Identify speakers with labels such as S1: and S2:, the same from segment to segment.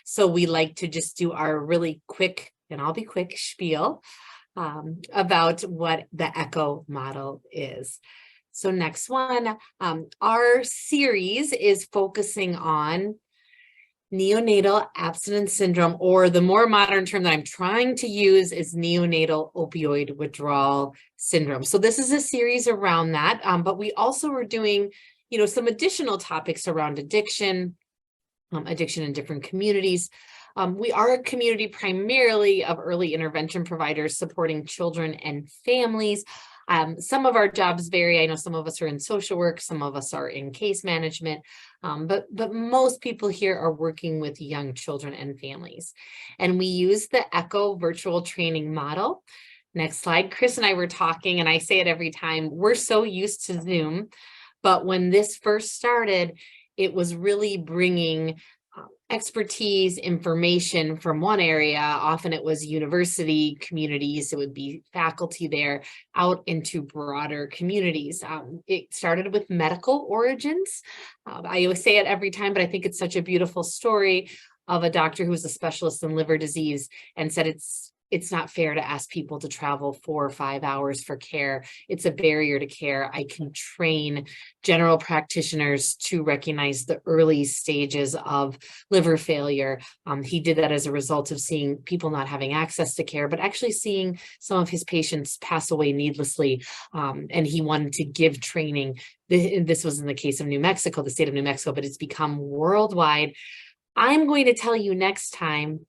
S1: So we like to just do our really quick, and I'll be quick, spiel about what the ECHO model is. So next one, our series is focusing on neonatal abstinence syndrome, or the more modern term that I'm trying to use is neonatal opioid withdrawal syndrome. So this is a series around that, but we also are doing, some additional topics around addiction in different communities. We are a community primarily of early intervention providers supporting children and families. Some of our jobs vary. I know some of us are in social work, some of us are in case management, but most people here are working with young children and families. And we use the ECHO virtual training model. Next slide. Kris and I were talking, and I say it every time, we're so used to Zoom, but when this first started, it was really bringing expertise, information from one area. Often it was university communities, it would be faculty there, out into broader communities. It started with medical origins. I always say it every time, but I think it's such a beautiful story of a doctor who was a specialist in liver disease and said it's not fair to ask people to travel 4 or 5 hours for care. It's a barrier to care. I can train general practitioners to recognize the early stages of liver failure. He did that as a result of seeing people not having access to care, but actually seeing some of his patients pass away needlessly. And he wanted to give training. This was in the case of New Mexico, the state of New Mexico, but it's become worldwide. I'm going to tell you next time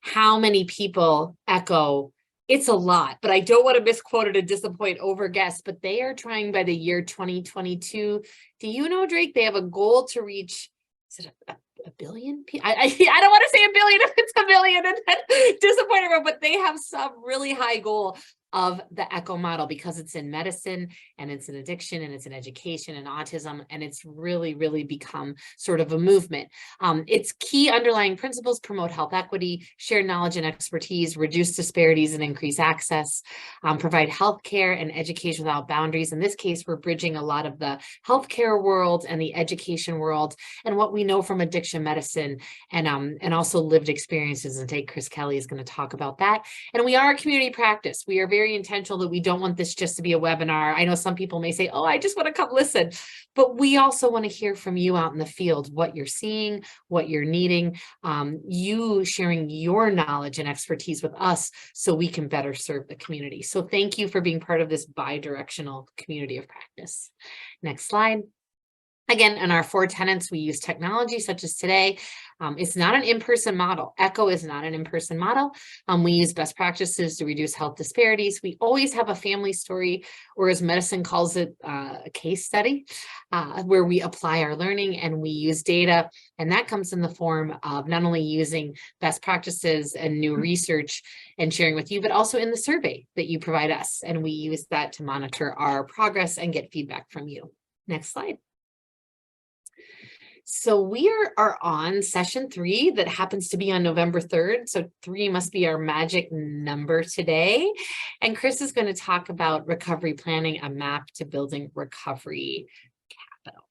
S1: how many people echo. It's a lot, but I don't want to misquote it and disappoint over guests, but they are trying by the year 2022. Do you know, Drake, they have a goal to reach, is it a billion people? I don't want to say a billion if it's a billion and then disappoint everyone, but they have some really high goal of the ECHO model because it's in medicine and it's in addiction and it's in education and autism, and it's really, really become sort of a movement. Its key underlying principles promote health equity, share knowledge and expertise, reduce disparities and increase access, provide healthcare and education without boundaries. In this case, we're bridging a lot of the healthcare world and the education world and what we know from addiction medicine and also lived experiences. And today, Kris Kelly is going to talk about that. And we are a community practice. We are very intentional that we don't want this just to be a webinar. I know some people may say, oh, I just want to come listen, but we also want to hear from you out in the field, what you're seeing, what you're needing, you sharing your knowledge and expertise with us so we can better serve the community. So thank you for being part of this bi-directional community of practice. Next slide. Again, in our 4 tenets, we use technology such as today. It's not an in-person model. ECHO is not an in-person model. We use best practices to reduce health disparities. We always have a family story, or as medicine calls it, a case study, where we apply our learning and we use data. And that comes in the form of not only using best practices and new research and sharing with you, but also in the survey that you provide us. And we use that to monitor our progress and get feedback from you. Next slide. So we are on session 3 that happens to be on November 3rd. So 3 must be our magic number today. And Kris is going to talk about recovery planning, a map to building recovery capital.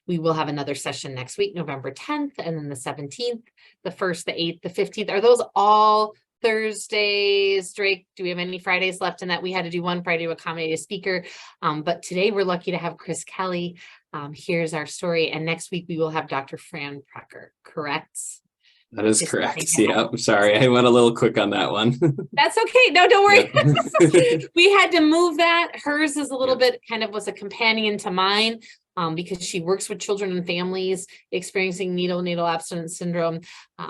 S1: We will have another session next week, November 10th, and then the 17th, the 1st, the 8th, the 15th. Are those all Thursdays? Drake, do we have any Fridays left in that? We had to do one Friday to accommodate a speaker. But today we're lucky to have Kris Kelly. Here's our story. And next week we will have Dr. Fran Precker, correct?
S2: That is correct. Yeah, I'm sorry. I went a little quick on that one.
S1: That's okay. No, don't worry.
S2: Yep.
S1: We had to move that. Hers is a little bit kind of was a companion to mine. Because she works with children and families experiencing neonatal abstinence syndrome,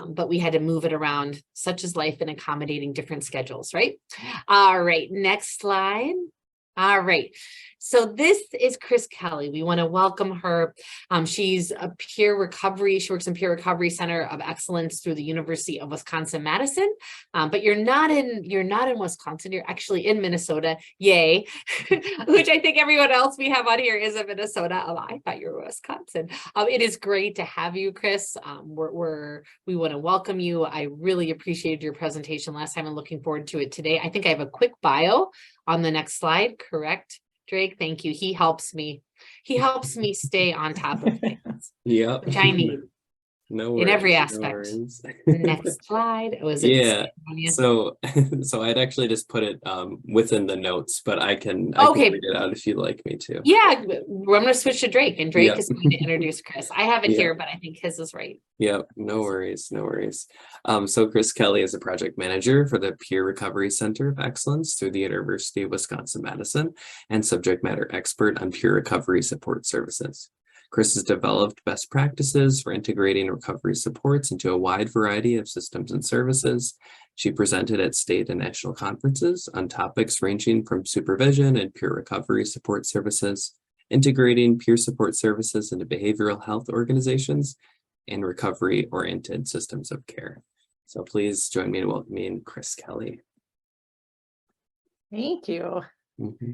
S1: but we had to move it around, such as life and accommodating different schedules, right? All right, next slide. All right, so this is Kris Kelly. We want to welcome her. She's a peer recovery. She works in Peer Recovery Center of Excellence through the University of Wisconsin-Madison. But you're not in Wisconsin. You're actually in Minnesota. Yay! Which I think everyone else we have on here is in Minnesota. Oh, I thought you were Wisconsin. It is great to have you, Kris. We want to welcome you. I really appreciated your presentation last time and looking forward to it today. I think I have a quick bio on the next slide, correct, Drake? Thank you. He helps me. He helps me stay on top of things,
S2: yeah,
S1: which I need.
S2: No
S1: in every
S2: worries, no
S1: aspect.
S2: worries.
S1: The next slide, was it?
S2: Yeah. So I'd actually just put it within the notes, but I can
S1: Okay.
S2: read it out if you'd like me to.
S1: Yeah, I'm going to switch to Drake, and Drake
S2: Yep.
S1: is going to introduce Kris. I have it
S2: Yep.
S1: here, but I think his is right.
S2: Yep, no worries, no worries. So Kris Kelly is a project manager for the Peer Recovery Center of Excellence through the University of Wisconsin-Madison and subject matter expert on peer recovery support services. Kris has developed best practices for integrating recovery supports into a wide variety of systems and services. She presented at state and national conferences on topics ranging from supervision and peer recovery support services, integrating peer support services into behavioral health organizations, and recovery-oriented systems of care. So please join me in welcoming Kris Kelly.
S3: Thank you.
S2: Mm-hmm.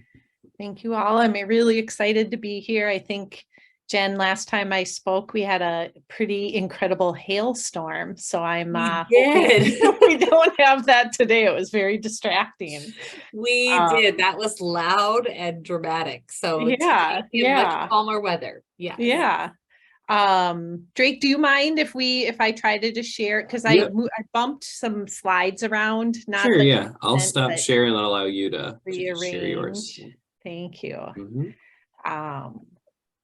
S3: Thank you all. I'm really excited to be here. I think, Jen, last time I spoke, we had a pretty incredible hailstorm. So I'm hoping we don't have that today. It was very distracting.
S1: We did. That was loud and dramatic. So
S3: yeah,
S1: much calmer weather. Yes.
S3: Yeah. Drake, do you mind if I try to just share, because I bumped some slides around?
S2: Sure, yeah. I'll stop sharing and allow you to share yours.
S3: Thank you.
S2: Mm-hmm.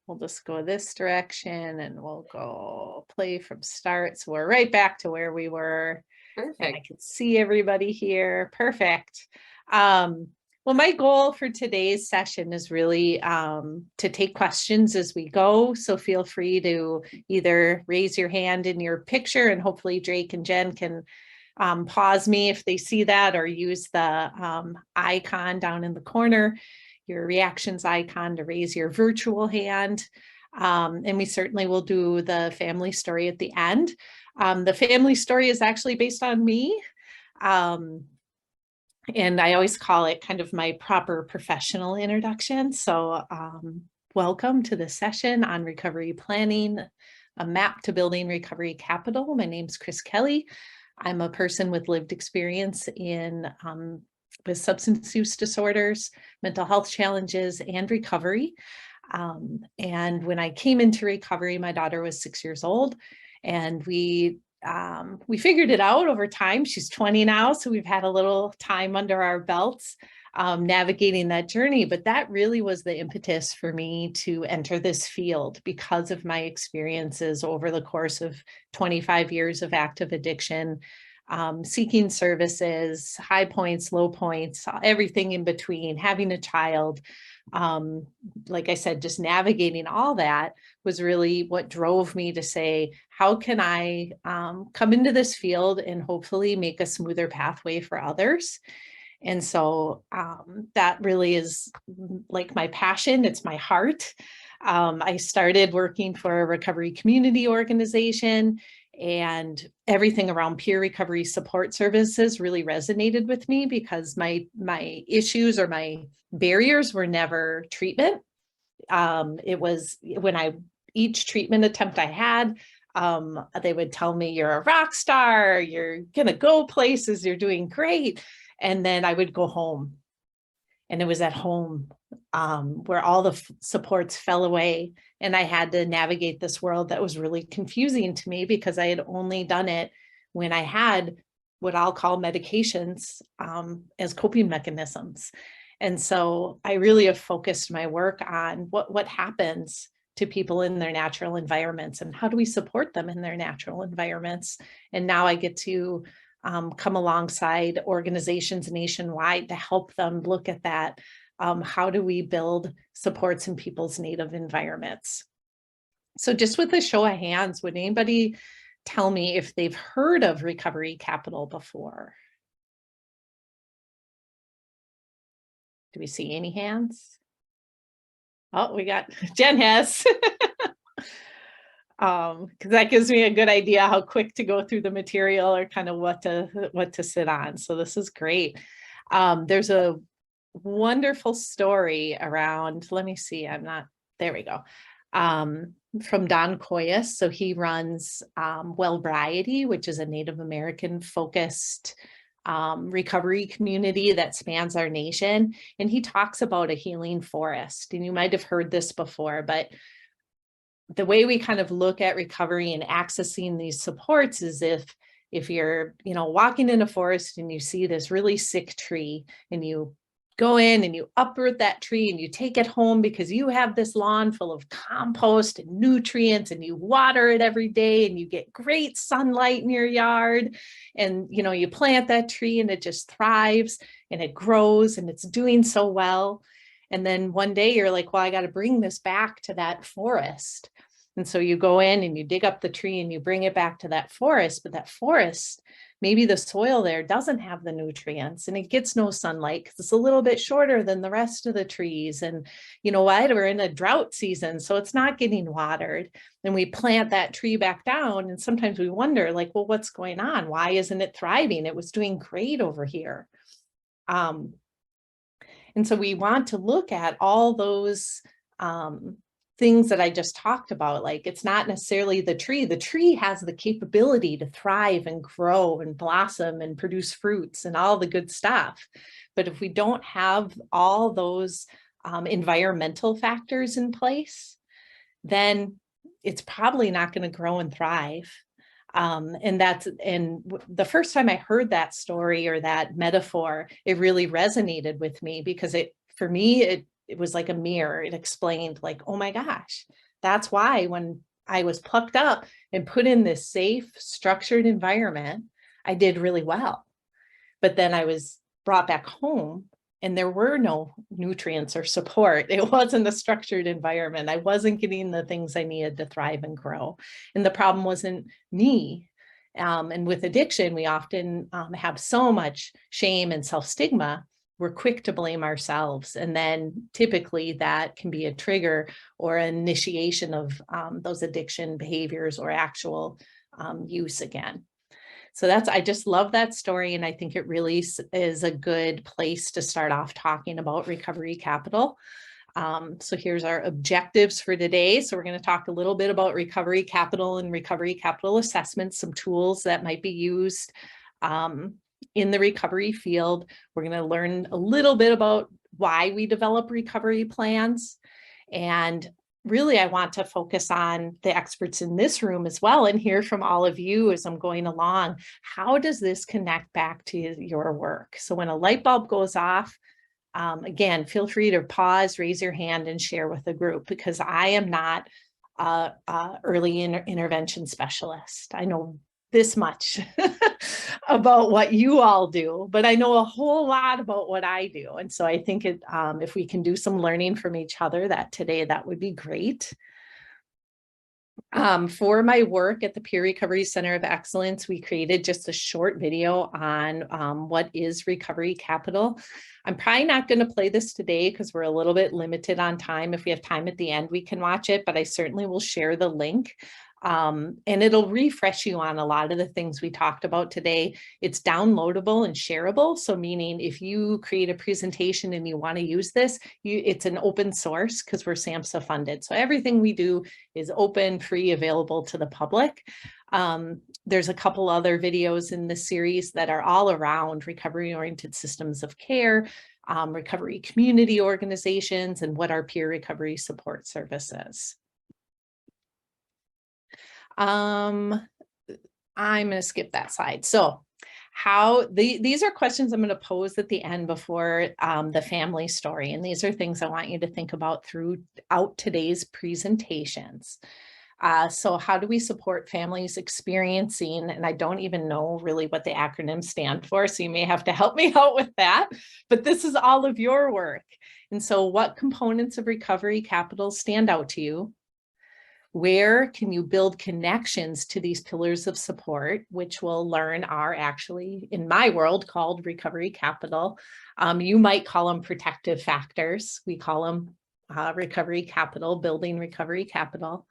S3: We'll just go this direction and we'll go play from start. So we're right back to where we were.
S1: Perfect.
S3: And I can see everybody here. Perfect. Well, my goal for today's session is really to take questions as we go. So feel free to either raise your hand in your picture, and hopefully Drake and Jen can pause me if they see that, or use the icon down in the corner, your reactions icon, to raise your virtual hand. And we certainly will do the family story at the end. The family story is actually based on me. And I always call it kind of my proper professional introduction. So welcome to the session on recovery planning, a map to building recovery capital. My name's Kris Kelly. I'm a person with lived experience with substance use disorders, mental health challenges, and recovery. And when I came into recovery, my daughter was 6 years old, and we figured it out over time. She's 20 now, so we've had a little time under our belts navigating that journey. But that really was the impetus for me to enter this field, because of my experiences over the course of 25 years of active addiction, seeking services, high points, low points, everything in between, having a child. Like I said, just navigating all that was really what drove me to say, how can I come into this field and hopefully make a smoother pathway for others? And so that really is like my passion. It's my heart. I started working for a recovery community organization, and everything around peer recovery support services really resonated with me, because my issues or my barriers were never treatment. It was each treatment attempt I had, they would tell me, you're a rock star, you're gonna go places, you're doing great. And then I would go home, and it was at home where all the supports fell away. And I had to navigate this world that was really confusing to me, because I had only done it when I had what I'll call medications as coping mechanisms. And so I really have focused my work on what happens to people in their natural environments, and how do we support them in their natural environments. And now I get to come alongside organizations nationwide to help them look at that. How do we build supports in people's native environments? So just with a show of hands, would anybody tell me if they've heard of Recovery Capital before? Do we see any hands? Oh, we got Jen has. Because that gives me a good idea how quick to go through the material, or kind of what to sit on. So this is great. There's a wonderful story around, let me see, there we go. From Don Koyas. So he runs Wellbriety, which is a Native American focused recovery community that spans our nation. And he talks about a healing forest. And you might have heard this before, but the way we kind of look at recovery and accessing these supports is if you're, walking in a forest and you see this really sick tree and you go in and you uproot that tree and you take it home because you have this lawn full of compost and nutrients and you water it every day and you get great sunlight in your yard, and you plant that tree and it just thrives and it grows and it's doing so well. And then one day you're like, well, I got to bring this back to that forest. And so you go in and you dig up the tree and you bring it back to that forest, but that forest, maybe the soil there doesn't have the nutrients and it gets no sunlight because it's a little bit shorter than the rest of the trees. And you know what? We're in a drought season, so it's not getting watered. And we plant that tree back down. And sometimes we wonder, like, well, what's going on? Why isn't it thriving? It was doing great over here. And so we want to look at all those things that I just talked about. Like, it's not necessarily the tree. The tree has the capability to thrive and grow and blossom and produce fruits and all the good stuff. But if we don't have all those environmental factors in place, then it's probably not going to grow and thrive. And the first time I heard that story or that metaphor, it really resonated with me because for me, it was like a mirror. It explained, like, oh my gosh, that's why when I was plucked up and put in this safe, structured environment, I did really well. But then I was brought back home and there were no nutrients or support. It wasn't a structured environment. I wasn't getting the things I needed to thrive and grow. And the problem wasn't me. And with addiction, we often have so much shame and self-stigma. We're quick to blame ourselves. And then typically that can be a trigger or an initiation of those addiction behaviors or actual use again. So I just love that story. And I think it really is a good place to start off talking about recovery capital. So here's our objectives for today. So we're going to talk a little bit about recovery capital and recovery capital assessments, some tools that might be used in the recovery field. We're going to learn a little bit about why we develop recovery plans. And really, I want to focus on the experts in this room as well and hear from all of you as I'm going along. How does this connect back to your work? So when a light bulb goes off, again, feel free to pause, raise your hand, and share with the group, because I am not an early intervention specialist. I know this much about what you all do, but I know a whole lot about what I do. And so I think if we can do some learning from each other that would be great. For my work at the Peer Recovery Center of Excellence, we created just a short video on what is recovery capital. I'm probably not going to play this today because we're a little bit limited on time. If we have time at the end, we can watch it, but I certainly will share the link. And it'll refresh you on a lot of the things we talked about today. It's downloadable and shareable. So meaning if you create a presentation and you want to use this, it's an open source because we're SAMHSA funded. So everything we do is open, free, available to the public. There's a couple other videos in this series that are all around recovery-oriented systems of care, recovery community organizations, and what are peer recovery support services. I'm going to skip that slide. So these are questions I'm going to pose at the end before the family story. And these are things I want you to think about throughout today's presentations. So how do we support families experiencing, and I don't even know really what the acronyms stand for, so you may have to help me out with that, but this is all of your work. And so what components of recovery capital stand out to you? Where can you build connections to these pillars of support, which we'll learn are actually, in my world, called recovery capital. You might call them protective factors. We call them recovery capital, building recovery capital.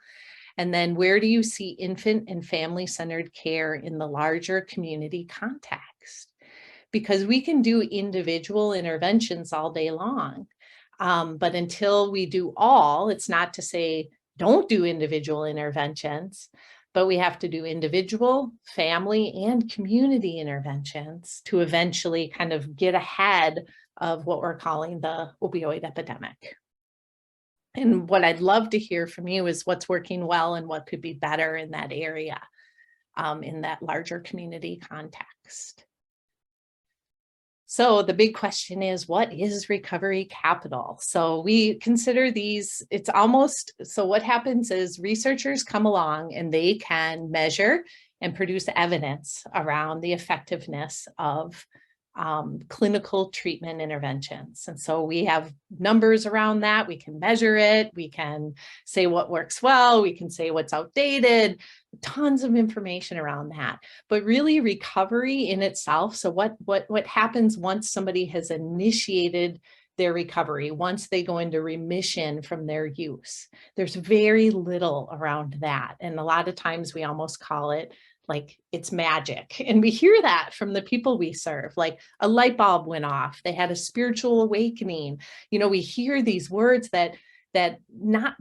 S3: And then where do you see infant and family-centered care in the larger community context? Because we can do individual interventions all day long, but until we do all, it's not to say don't do individual interventions, but we have to do individual, family, and community interventions to eventually kind of get ahead of what we're calling the opioid epidemic. And what I'd love to hear from you is what's working well and what could be better in that area, in that larger community context. So the big question is, what is recovery capital? So we consider these, it's almost, so what happens is researchers come along and they can measure and produce evidence around the effectiveness of clinical treatment interventions. And so we have numbers around that. We can measure it. We can say what works well. We can say what's outdated, tons of information around that. But really recovery in itself. So what happens once somebody has initiated their recovery, once they go into remission from their use? There's very little around that. And a lot of times we almost call it like it's magic. And we hear that from the people we serve, like a light bulb went off, they had a spiritual awakening. You know, we hear these words that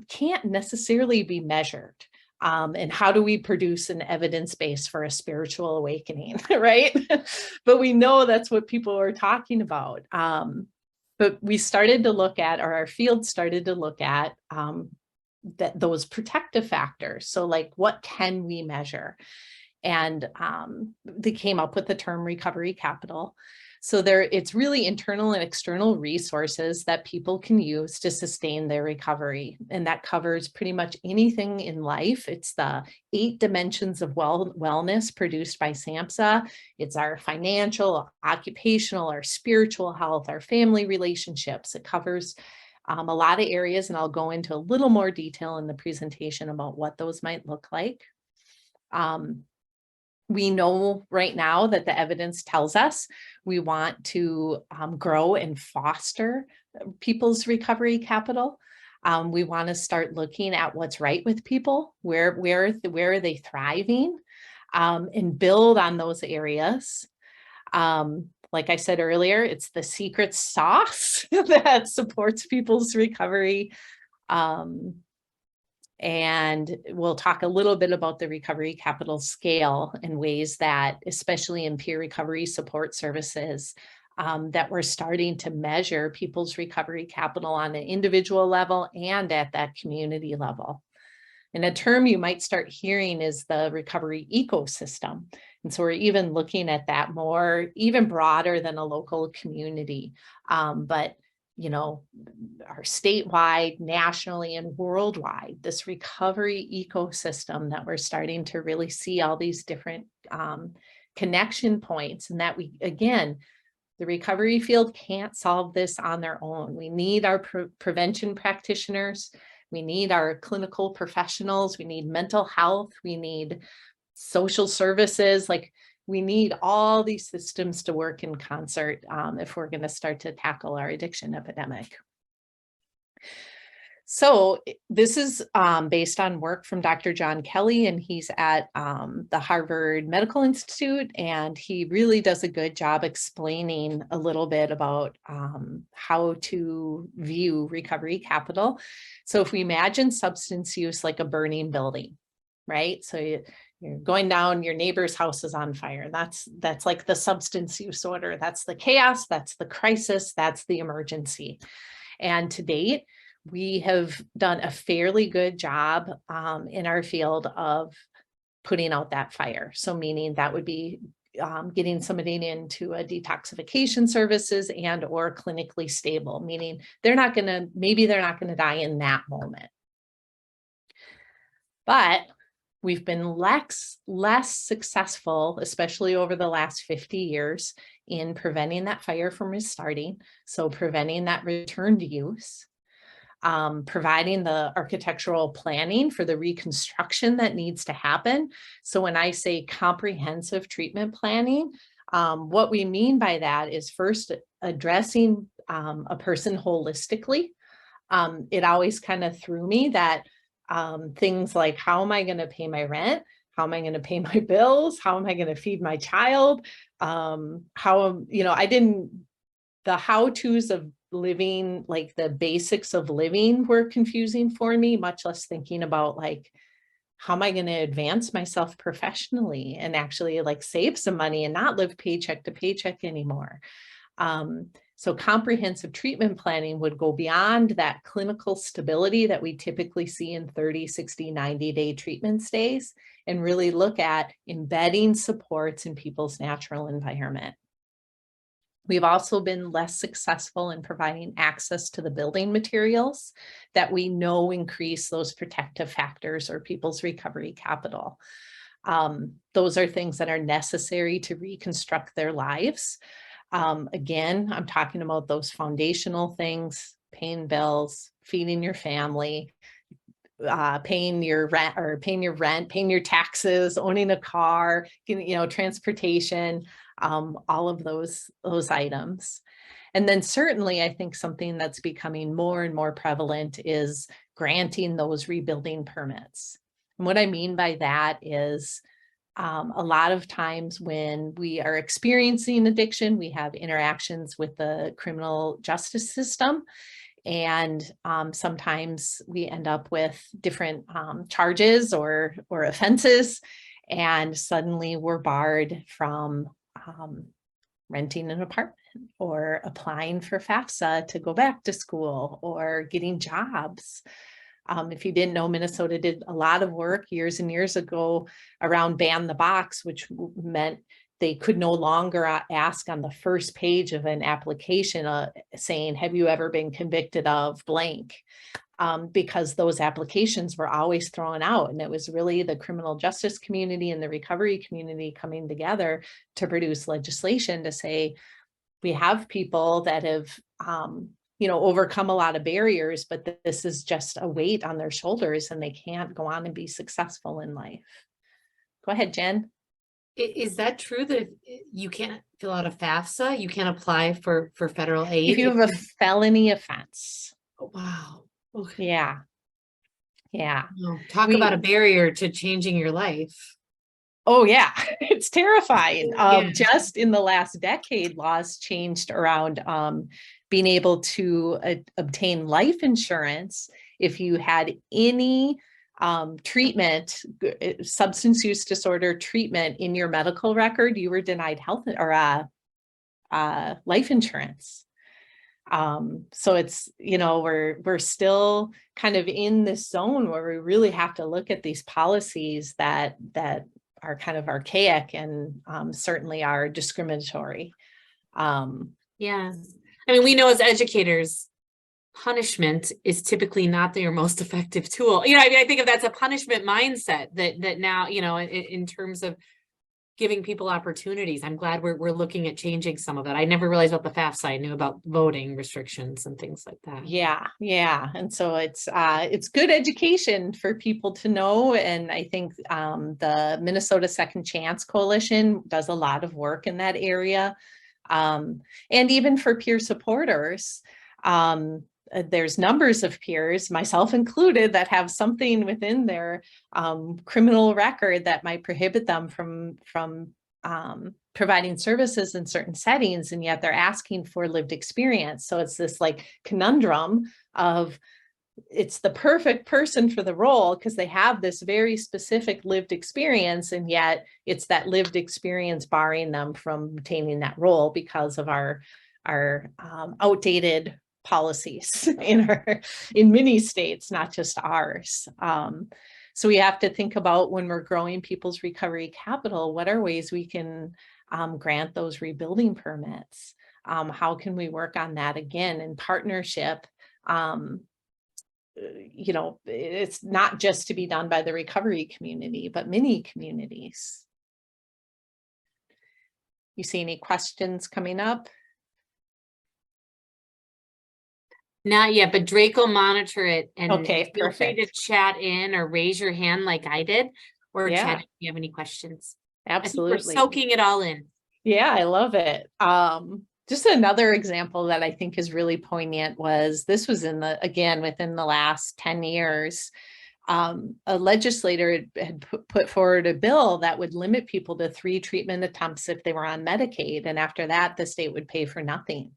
S3: can't necessarily be measured. And how do we produce an evidence base for a spiritual awakening, right? But we know that's what people are talking about. But we started to look at, or our field started to look at those protective factors. So like, what can we measure? And they came up with the term recovery capital. So it's really internal and external resources that people can use to sustain their recovery. And that covers pretty much anything in life. It's the 8 dimensions of wellness produced by SAMHSA. It's our financial, occupational, our spiritual health, our family relationships. It covers a lot of areas, and I'll go into a little more detail in the presentation about what those might look like. We know right now that the evidence tells us we want to grow and foster people's recovery capital. We want to start looking at what's right with people, where are they thriving, and build on those areas. Like I said earlier, it's the secret sauce that supports people's recovery. And we'll talk a little bit about the recovery capital scale and ways that, especially in peer recovery support services, that we're starting to measure people's recovery capital on an individual level and at that community level. And a term you might start hearing is the recovery ecosystem. And so we're even looking at that more, even broader than a local community. But you know, our statewide, nationally, and worldwide, this recovery ecosystem that we're starting to really see all these different connection points, and that we, again, the recovery field can't solve this on their own. We need our prevention practitioners. We need our clinical professionals. We need mental health. We need social services. Like, we need all these systems to work in concert if we're going to start to tackle our addiction epidemic. So this is based on work from Dr. John Kelly, and he's at the Harvard Medical Institute, and he really does a good job explaining a little bit about how to view recovery capital. So if we imagine substance use like a burning building, right? So you're going down, your neighbor's house is on fire. That's like the substance use order. That's the chaos, that's the crisis, that's the emergency. And to date, we have done a fairly good job in our field of putting out that fire. So meaning that would be getting somebody into a detoxification services and or clinically stable, meaning maybe they're not going to die in that moment. But we've been less successful, especially over the last 50 years, in preventing that fire from restarting. So preventing that return to use, providing the architectural planning for the reconstruction that needs to happen. So when I say comprehensive treatment planning, what we mean by that is first addressing a person holistically. It always kind of threw me that things like, how am I going to pay my rent? How am I going to pay my bills? How am I going to feed my child? The how-tos of living, like the basics of living, were confusing for me, much less thinking about like, how am I going to advance myself professionally and actually like save some money and not live paycheck to paycheck anymore? So comprehensive treatment planning would go beyond that clinical stability that we typically see in 30, 60, 90-day treatment stays, and really look at embedding supports in people's natural environment. We've also been less successful in providing access to the building materials that we know increase those protective factors or people's recovery capital. Those are things that are necessary to reconstruct their lives. Again, I'm talking about those foundational things: paying bills, feeding your family, paying your rent, paying your taxes, owning a car, transportation, all of those items. And then certainly I think something that's becoming more and more prevalent is granting those rebuilding permits. And what I mean by that is a lot of times when we are experiencing addiction, we have interactions with the criminal justice system. And sometimes we end up with different charges or offenses, and suddenly we're barred from renting an apartment or applying for FAFSA to go back to school or getting jobs. If you didn't know, Minnesota did a lot of work years and years ago around ban the box, which meant they could no longer ask on the first page of an application saying, have you ever been convicted of blank? Because those applications were always thrown out. And it was really the criminal justice community and the recovery community coming together to produce legislation to say, we have people that have overcome a lot of barriers, but this is just a weight on their shoulders and they can't go on and be successful in life. Go ahead, Jen.
S1: Is that true that you can't fill out a FAFSA? You can't apply for federal aid?
S3: If you have a felony offense.
S1: Oh, wow. Okay.
S3: Yeah. Yeah.
S1: Oh, talk about a barrier to changing your life.
S3: Oh, yeah. It's terrifying.
S1: Yeah.
S3: Just in the last decade, laws changed around being able to obtain life insurance if you had any treatment, substance use disorder treatment in your medical record, you were denied health or life insurance. So it's, we're still kind of in this zone where we really have to look at these policies that are kind of archaic and certainly are discriminatory.
S1: Yeah. I mean, we know as educators, punishment is typically not your most effective tool. I think if that's a punishment mindset that now, in terms of giving people opportunities, I'm glad we're looking at changing some of it. I never realized about the FAFSA. I knew about voting restrictions and things like that.
S3: Yeah. And so it's good education for people to know. And I think the Minnesota Second Chance Coalition does a lot of work in that area. And even for peer supporters, there's numbers of peers, myself included, that have something within their criminal record that might prohibit them from providing services in certain settings, and yet they're asking for lived experience. So it's this like conundrum of, it's the perfect person for the role because they have this very specific lived experience, and yet it's that lived experience barring them from obtaining that role because of our outdated policies in many states, not just ours. So we have to think about, when we're growing people's recovery capital, what are ways we can grant those rebuilding permits? How can we work on that again in partnership? It's not just to be done by the recovery community, but many communities. You see any questions coming up?
S1: Not yet, but Drake will monitor it, and
S3: okay,
S1: feel free to
S3: perfect.
S1: chat in or raise your hand like I did, or chat if you have any questions.
S3: Absolutely.
S1: I think we're soaking it all in.
S3: Yeah, I love it. Just another example that I think is really poignant was, this was within the last 10 years, a legislator had put forward a bill that would limit people to 3 treatment attempts if they were on Medicaid. And after that, the state would pay for nothing.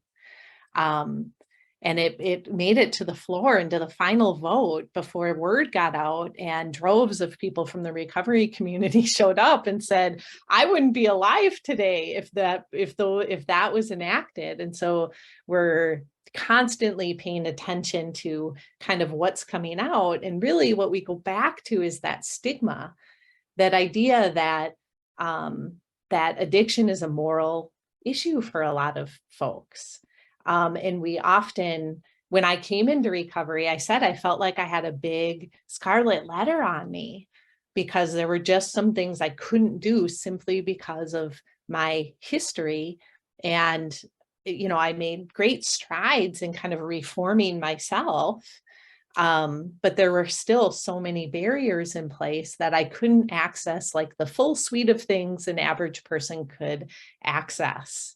S3: And it made it to the floor and to the final vote before word got out, and droves of people from the recovery community showed up and said, I wouldn't be alive today if that was enacted. And so we're constantly paying attention to kind of what's coming out. And really what we go back to is that stigma, that idea that that addiction is a moral issue for a lot of folks. And we often, when I came into recovery, I said I felt like I had a big scarlet letter on me because there were just some things I couldn't do simply because of my history. And, you know, I made great strides in kind of reforming myself. But there were still so many barriers in place that I couldn't access like the full suite of things an average person could access.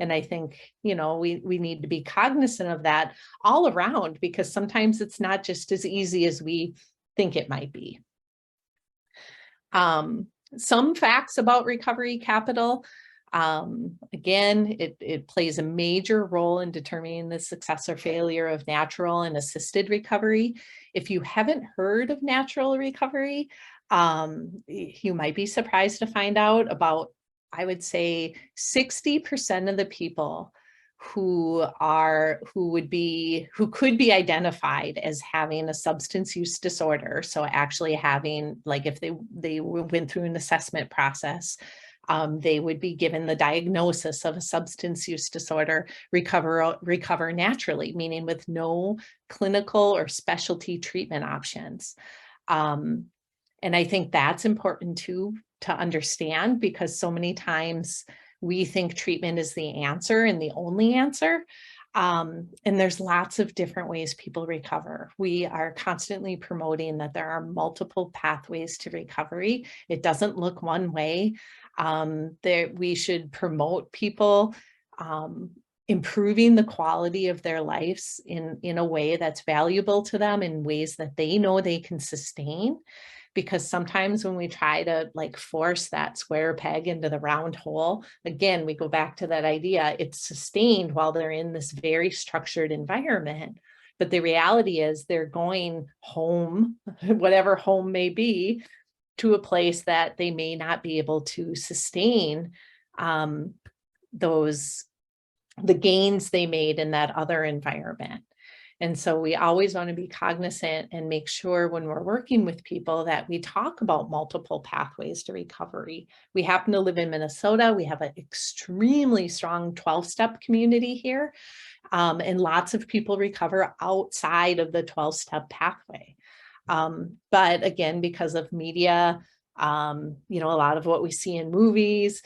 S3: And I think, you know, we need to be cognizant of that all around, because sometimes it's not just as easy as we think it might be. Some facts about Recovery Capital. Again, it plays a major role in determining the success or failure of natural and assisted recovery. If you haven't heard of natural recovery, you might be surprised to find out about, I would say 60% of the people who could be identified as having a substance use disorder. So actually having, like, if they went through an assessment process, they would be given the diagnosis of a substance use disorder, recover naturally, meaning with no clinical or specialty treatment options. And I think that's important too, to understand, because so many times we think treatment is the answer and the only answer. And there's lots of different ways people recover. We are constantly promoting that there are multiple pathways to recovery. It doesn't look one way. We should promote people improving the quality of their lives in a way that's valuable to them, in ways that they know they can sustain. Because sometimes when we try to like force that square peg into the round hole, again, we go back to that idea, it's sustained while they're in this very structured environment. But the reality is they're going home, whatever home may be, to a place that they may not be able to sustain the gains they made in that other environment. And so we always want to be cognizant and make sure when we're working with people that we talk about multiple pathways to recovery. We happen to live in Minnesota. We have an extremely strong 12-step community here, and lots of people recover outside of the 12-step pathway. But again, because of media, you know, a lot of what we see in movies,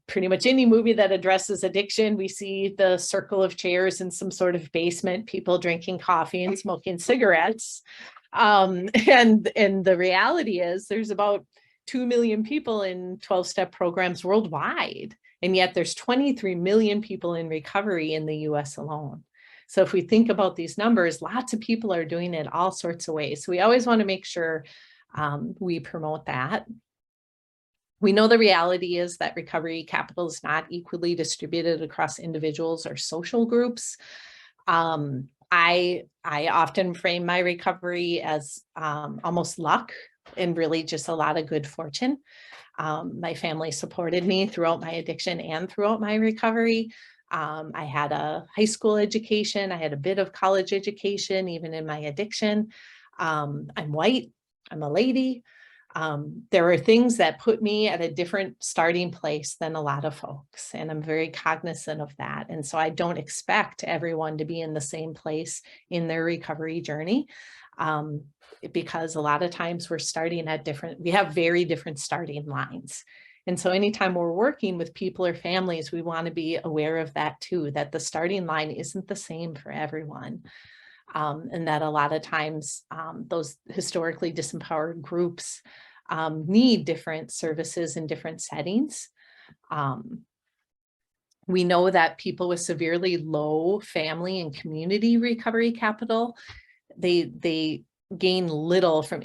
S3: pretty much any movie that addresses addiction, we see the circle of chairs in some sort of basement, people drinking coffee and smoking cigarettes. And the reality is there's about 2 million people in 12-step programs worldwide. And yet there's 23 million people in recovery in the US alone. So if we think about these numbers, lots of people are doing it all sorts of ways. So we always want to make sure we promote that. We know the reality is that recovery capital is not equally distributed across individuals or social groups. I often frame my recovery as almost luck and really just a lot of good fortune. My family supported me throughout my addiction and throughout my recovery. I had a high school education. I had a bit of college education, even in my addiction. I'm white. I'm a lady. There are things that put me at a different starting place than a lot of folks, and I'm very cognizant of that. And so I don't expect everyone to be in the same place in their recovery journey, because a lot of times we're starting at we have very different starting lines. And so anytime we're working with people or families, we want to be aware of that too, that the starting line isn't the same for everyone. And that a lot of times those historically disempowered groups need different services in different settings. We know that people with severely low family and community recovery capital, they gain little from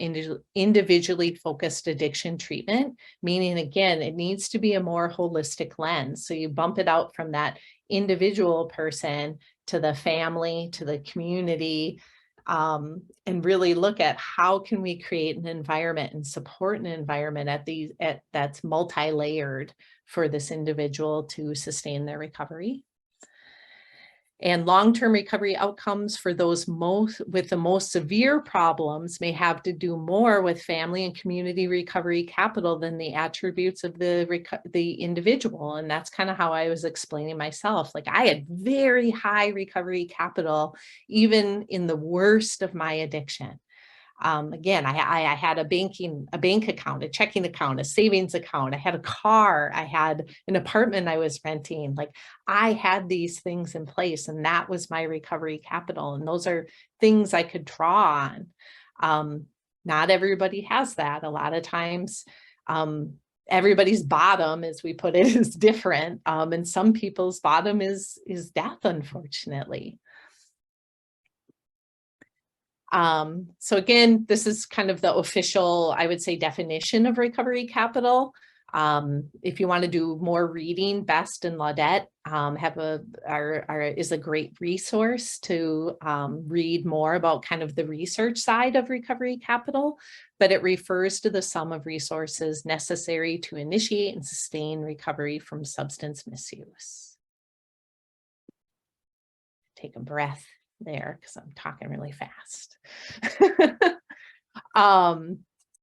S3: individually focused addiction treatment, meaning, again, it needs to be a more holistic lens. So you bump it out from that individual person to the family, to the community, and really look at how can we create an environment and support an environment that's multi-layered for this individual to sustain their recovery. And long-term recovery outcomes for those with the most severe problems may have to do more with family and community recovery capital than the attributes of the individual. And that's kind of how I was explaining myself. Like, I had very high recovery capital, even in the worst of my addiction. Again, I had a bank account, a checking account, a savings account. I had a car. I had an apartment I was renting. Like, I had these things in place, and that was my recovery capital. And those are things I could draw on. Not everybody has that. A lot of times, everybody's bottom, as we put it, is different. And some people's bottom is death, unfortunately. So again, this is kind of the official, I would say, definition of recovery capital. If you want to do more reading, Best and Laudette is a great resource to read more about kind of the research side of recovery capital, but it refers to the sum of resources necessary to initiate and sustain recovery from substance misuse. Take a breath there because I'm talking really fast.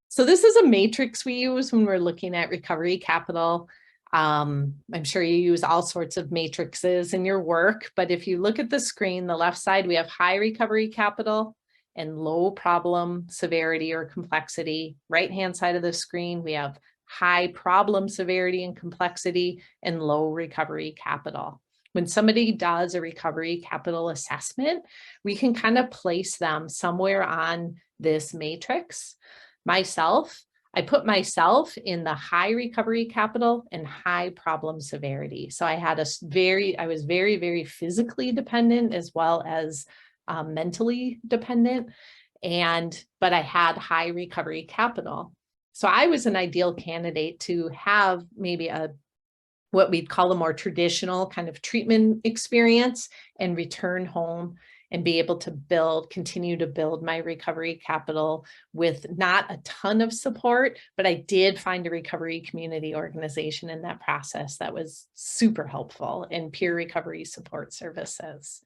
S3: So this is a matrix we use when we're looking at recovery capital. I'm sure you use all sorts of matrices in your work, but if you look at the screen, the left side, we have high recovery capital and low problem severity or complexity. Right-hand side of the screen, we have high problem severity and complexity and low recovery capital. When somebody does a recovery capital assessment, we can kind of place them somewhere on this matrix. I put myself in the high recovery capital and high problem severity. So I was very, very physically dependent as well as mentally dependent, but I had high recovery capital. So I was an ideal candidate to have maybe what we'd call a more traditional kind of treatment experience and return home and be able to continue to build my recovery capital with not a ton of support, but I did find a recovery community organization in that process that was super helpful, and peer recovery support services.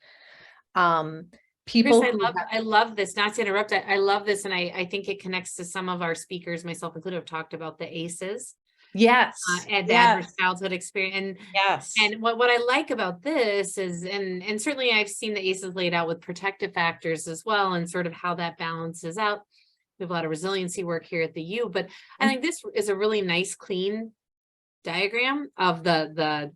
S1: Kris, I love this, not to interrupt, I love this, and I think it connects to some of our speakers, myself included, have talked about the ACEs.
S3: Yes.
S1: And adverse childhood experience. And
S3: yes.
S1: And what I like about this is, and certainly I've seen the ACEs laid out with protective factors as well, and sort of how that balances out. We have a lot of resiliency work here at the U, but I think this is a really nice, clean diagram of the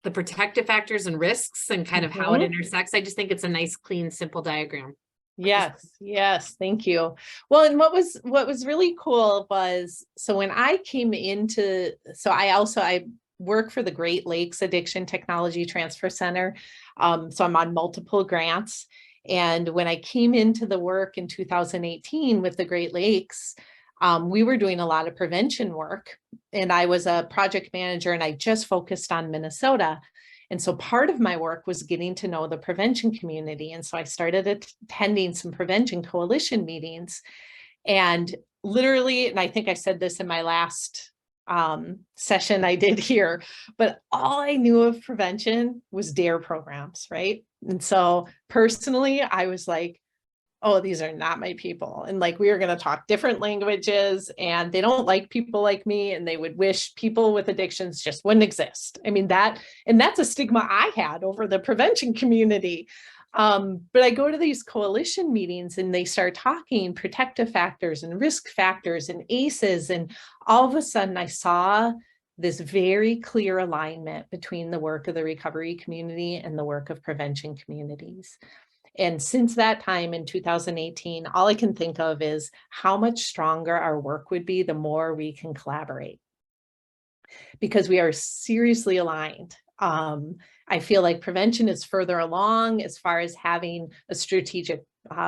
S1: protective factors and risks and kind of how it intersects. I just think it's a nice, clean, simple diagram.
S3: Yes, thank you. Well, and what was really cool was, so when I came into, I work for the Great Lakes Addiction Technology Transfer Center. So I'm on multiple grants. And when I came into the work in 2018 with the Great Lakes, we were doing a lot of prevention work, and I was a project manager, and I just focused on Minnesota. And so part of my work was getting to know the prevention community. And so I started attending some prevention coalition meetings, and literally, and I think I said this in my last session I did here, but all I knew of prevention was DARE programs, right? And so personally, I was like, oh, these are not my people. And like, we are going to talk different languages, and they don't like people like me, and they would wish people with addictions just wouldn't exist. I mean, that's a stigma I had over the prevention community. But I go to these coalition meetings, and they start talking protective factors and risk factors and ACEs. And all of a sudden I saw this very clear alignment between the work of the recovery community and the work of prevention communities. And since that time in 2018, all I can think of is how much stronger our work would be the more we can collaborate, because we are seriously aligned. I feel like prevention is further along as far as having a strategic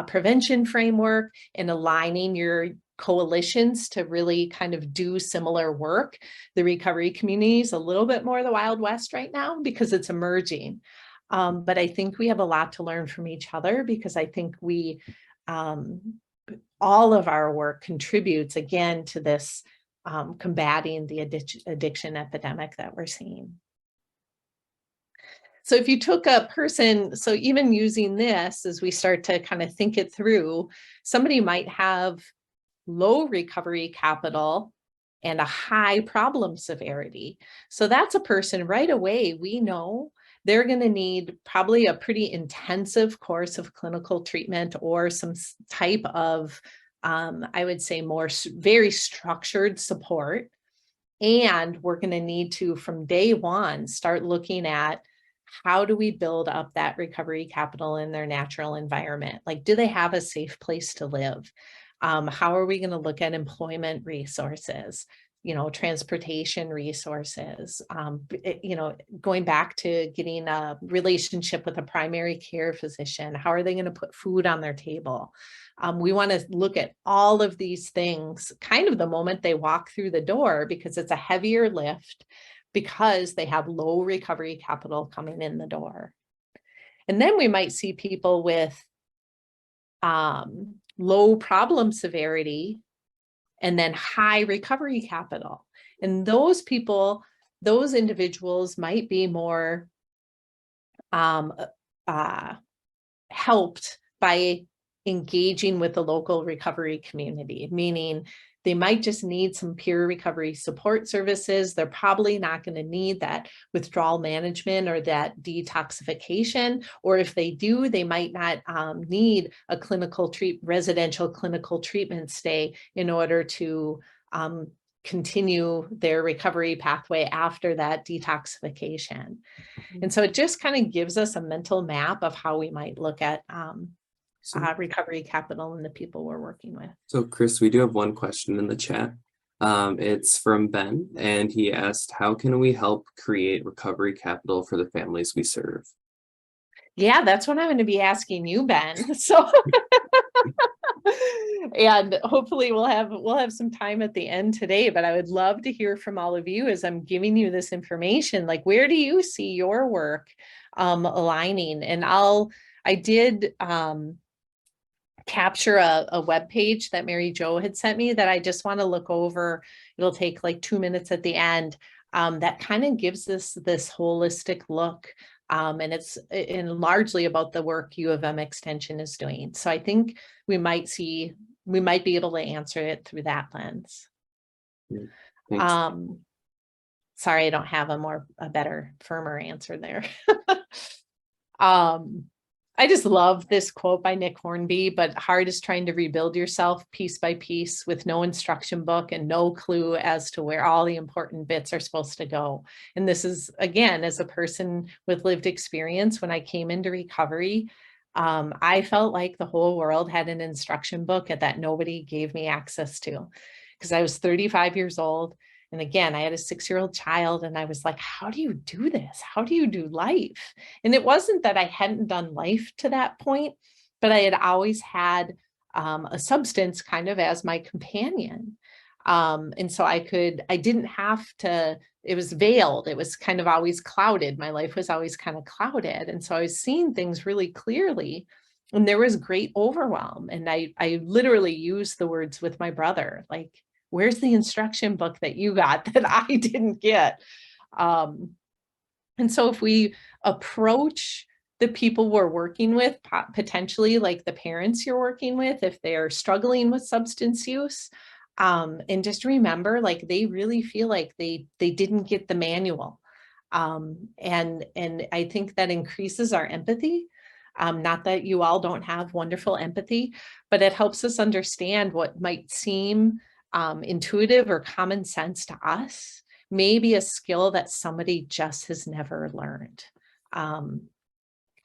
S3: prevention framework and aligning your coalitions to really kind of do similar work. The recovery community is a little bit more the Wild West right now because it's emerging. But I think we have a lot to learn from each other, because I think all of our work contributes again to this combating the addiction epidemic that we're seeing. So if you took a person, so even using this as we start to kind of think it through, somebody might have low recovery capital and a high problem severity. So that's a person right away, we know they're going to need probably a pretty intensive course of clinical treatment or some type of, I would say, very structured support. And we're going to need to, from day one, start looking at how do we build up that recovery capital in their natural environment? Like, do they have a safe place to live? How are we going to look at employment resources, transportation resources, going back to getting a relationship with a primary care physician? How are they going to put food on their table? We want to look at all of these things kind of the moment they walk through the door, because it's a heavier lift, because they have low recovery capital coming in the door. And then we might see people with low problem severity and then high recovery capital. And those people, those individuals might be more helped by engaging with the local recovery community, meaning they might just need some peer recovery support services. They're probably not going to need that withdrawal management or that detoxification. Or if they do, they might not need a residential clinical treatment stay in order to continue their recovery pathway after that detoxification. And so it just kind of gives us a mental map of how we might look at recovery capital and the people we're working with.
S2: So Kris, we do have one question in the chat. It's from Ben, and he asked, how can we help create recovery capital for the families we serve?
S3: Yeah, that's what I'm going to be asking you, Ben. So, and hopefully we'll have some time at the end today, but I would love to hear from all of you as I'm giving you this information. Like, where do you see your work aligning? And I did capture a web page that Mary Jo had sent me that I just want to look over. It'll take like 2 minutes at the end. That kind of gives us this holistic look. And it's largely about the work U of M Extension is doing. So I think we might be able to answer it through that lens. Sorry, I don't have a better, firmer answer there. I just love this quote by Nick Hornby, but hard is trying to rebuild yourself piece by piece with no instruction book and no clue as to where all the important bits are supposed to go. And this is, again, as a person with lived experience, when I came into recovery, I felt like the whole world had an instruction book that nobody gave me access to, because I was 35 years old. And again, I had a 6-year-old child, and I was like, how do you do this? How do you do life? And it wasn't that I hadn't done life to that point, but I had always had a substance kind of as my companion. And so I didn't have to, it was veiled. It was kind of always clouded. My life was always kind of clouded. And so I was seeing things really clearly, and there was great overwhelm. And I literally used the words with my brother, like, where's the instruction book that you got that I didn't get? And so if we approach the people we're working with, potentially like the parents you're working with, if they're struggling with substance use, and just remember, like, they really feel like they didn't get the manual. And I think that increases our empathy. Not that you all don't have wonderful empathy, but it helps us understand what might seem intuitive or common sense to us, maybe a skill that somebody just has never learned.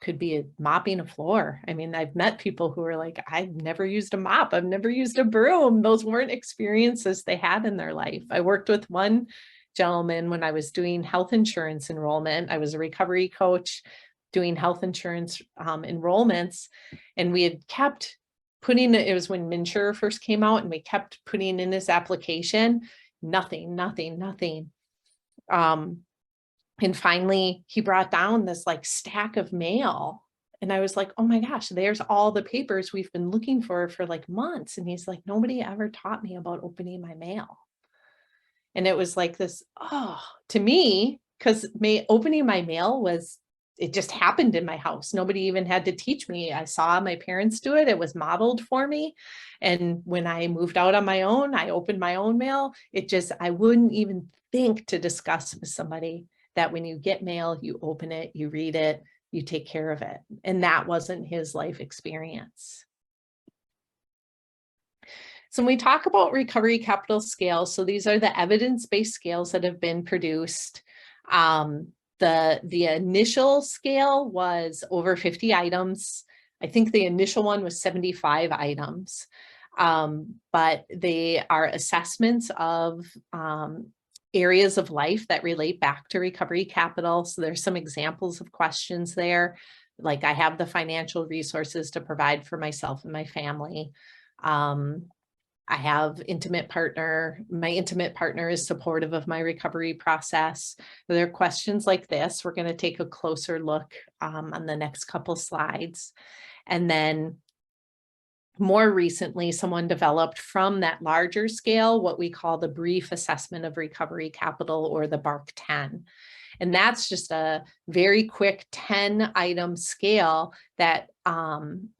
S3: Could be mopping a floor. I mean, I've met people who are like, I've never used a mop. I've never used a broom. Those weren't experiences they had in their life. I worked with one gentleman when I was doing health insurance enrollment. I was a recovery coach. doing health insurance enrollments, and we had kept putting it was when MNsure first came out, and we kept putting in his application, nothing. And finally he brought down this like stack of mail, and I was like, oh my gosh, there's all the papers we've been looking for like months. And he's like, nobody ever taught me about opening my mail. And it was like this, oh, to me, because opening my mail it just happened in my house. Nobody even had to teach me. I saw my parents do it. It was modeled for me. And when I moved out on my own, I opened my own mail. I wouldn't even think to discuss with somebody that when you get mail, you open it, you read it, you take care of it. And that wasn't his life experience. So when we talk about recovery capital scales, so these are the evidence-based scales that have been produced. The initial scale was over 50 items. I think the initial one was 75 items, but they are assessments of areas of life that relate back to recovery capital. So there's some examples of questions there, like I have the financial resources to provide for myself and my family. I have my intimate partner is supportive of my recovery process. There are questions like this. We're going to take a closer look on the next couple slides. And then more recently, someone developed from that larger scale what we call the brief assessment of recovery capital, or the BARC-10. And that's just a very quick 10-item scale that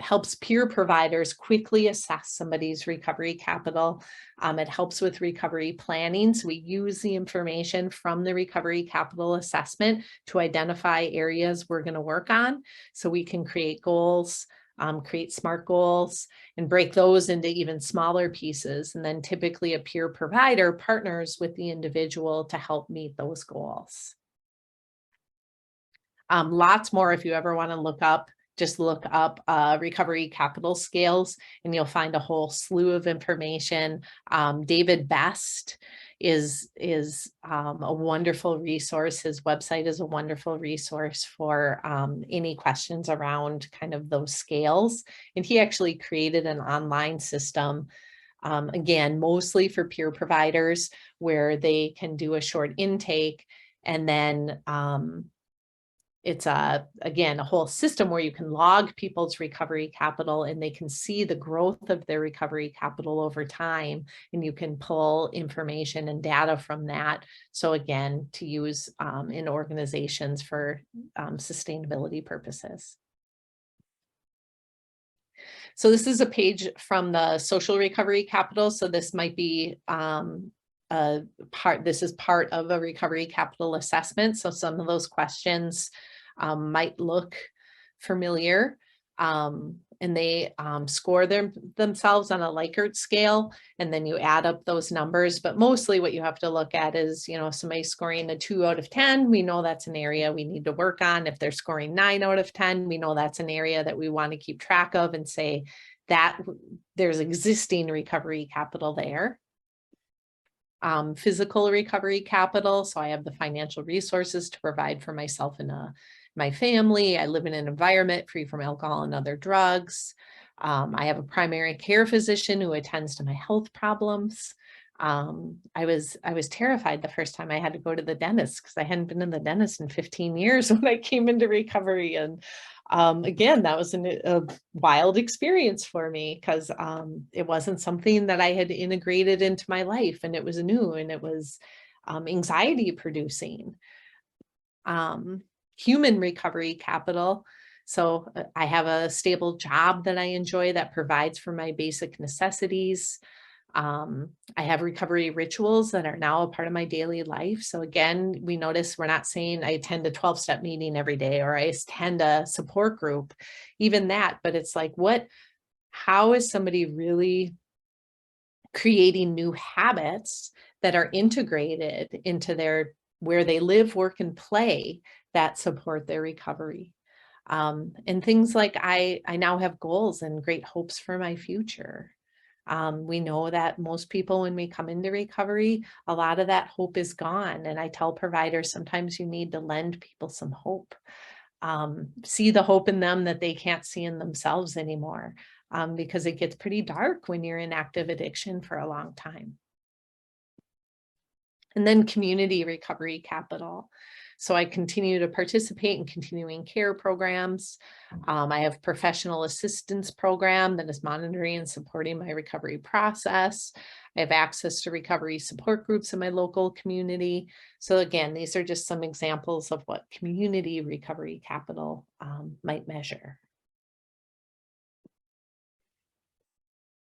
S3: helps peer providers quickly assess somebody's recovery capital. It helps with recovery planning. So we use the information from the recovery capital assessment to identify areas we're going to work on, so we can create goals, create SMART goals, and break those into even smaller pieces. And then typically a peer provider partners with the individual to help meet those goals. Lots more if you ever want to just look up recovery capital scales, and you'll find a whole slew of information. David Best is a wonderful resource. His website is a wonderful resource for any questions around kind of those scales. And he actually created an online system, again, mostly for peer providers, where they can do a short intake, and then it's again, a whole system where you can log people's recovery capital, and they can see the growth of their recovery capital over time, and you can pull information and data from that. So again, to use in organizations for sustainability purposes. So this is a page from the social recovery capital. So this might be this is part of a recovery capital assessment. So some of those questions might look familiar, and they score themselves on a Likert scale, and then you add up those numbers. But mostly what you have to look at is, somebody scoring a 2 out of 10, we know that's an area we need to work on. If they're scoring 9 out of 10, we know that's an area that we want to keep track of and say that there's existing recovery capital there. Physical recovery capital. So I have the financial resources to provide for myself and my family. I live in an environment free from alcohol and other drugs. I have a primary care physician who attends to my health problems. I was terrified the first time I had to go to the dentist, because I hadn't been in the dentist in 15 years when I came into recovery. And again, that was a wild experience for me, because it wasn't something that I had integrated into my life, and it was new, and it was anxiety producing. Human recovery capital. So I have a stable job that I enjoy that provides for my basic necessities. I have recovery rituals that are now a part of my daily life. So again, we notice we're not saying I attend a 12-step meeting every day, or I attend a support group, even that, but it's like, how is somebody really creating new habits that are integrated into where they live, work, and play that support their recovery? And things like I now have goals and great hopes for my future. We know that most people, when we come into recovery, a lot of that hope is gone. And I tell providers, sometimes you need to lend people some hope. see the hope in them that they can't see in themselves anymore, because it gets pretty dark when you're in active addiction for a long time. And then community recovery capital. So I continue to participate in continuing care programs. I have professional assistance program that is monitoring and supporting my recovery process. I have access to recovery support groups in my local community. So again, these are just some examples of what community recovery capital might measure.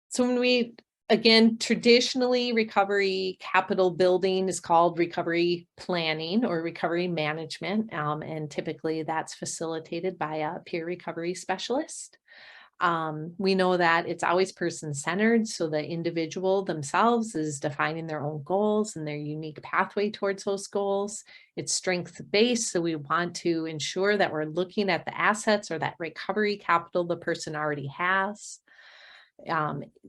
S3: So when we, again, traditionally recovery capital building is called recovery planning or recovery management. And typically that's facilitated by a peer recovery specialist. We know that it's always person-centered, so the individual themselves is defining their own goals and their unique pathway towards those goals. It's strength-based, so we want to ensure that we're looking at the assets or that recovery capital the person already has.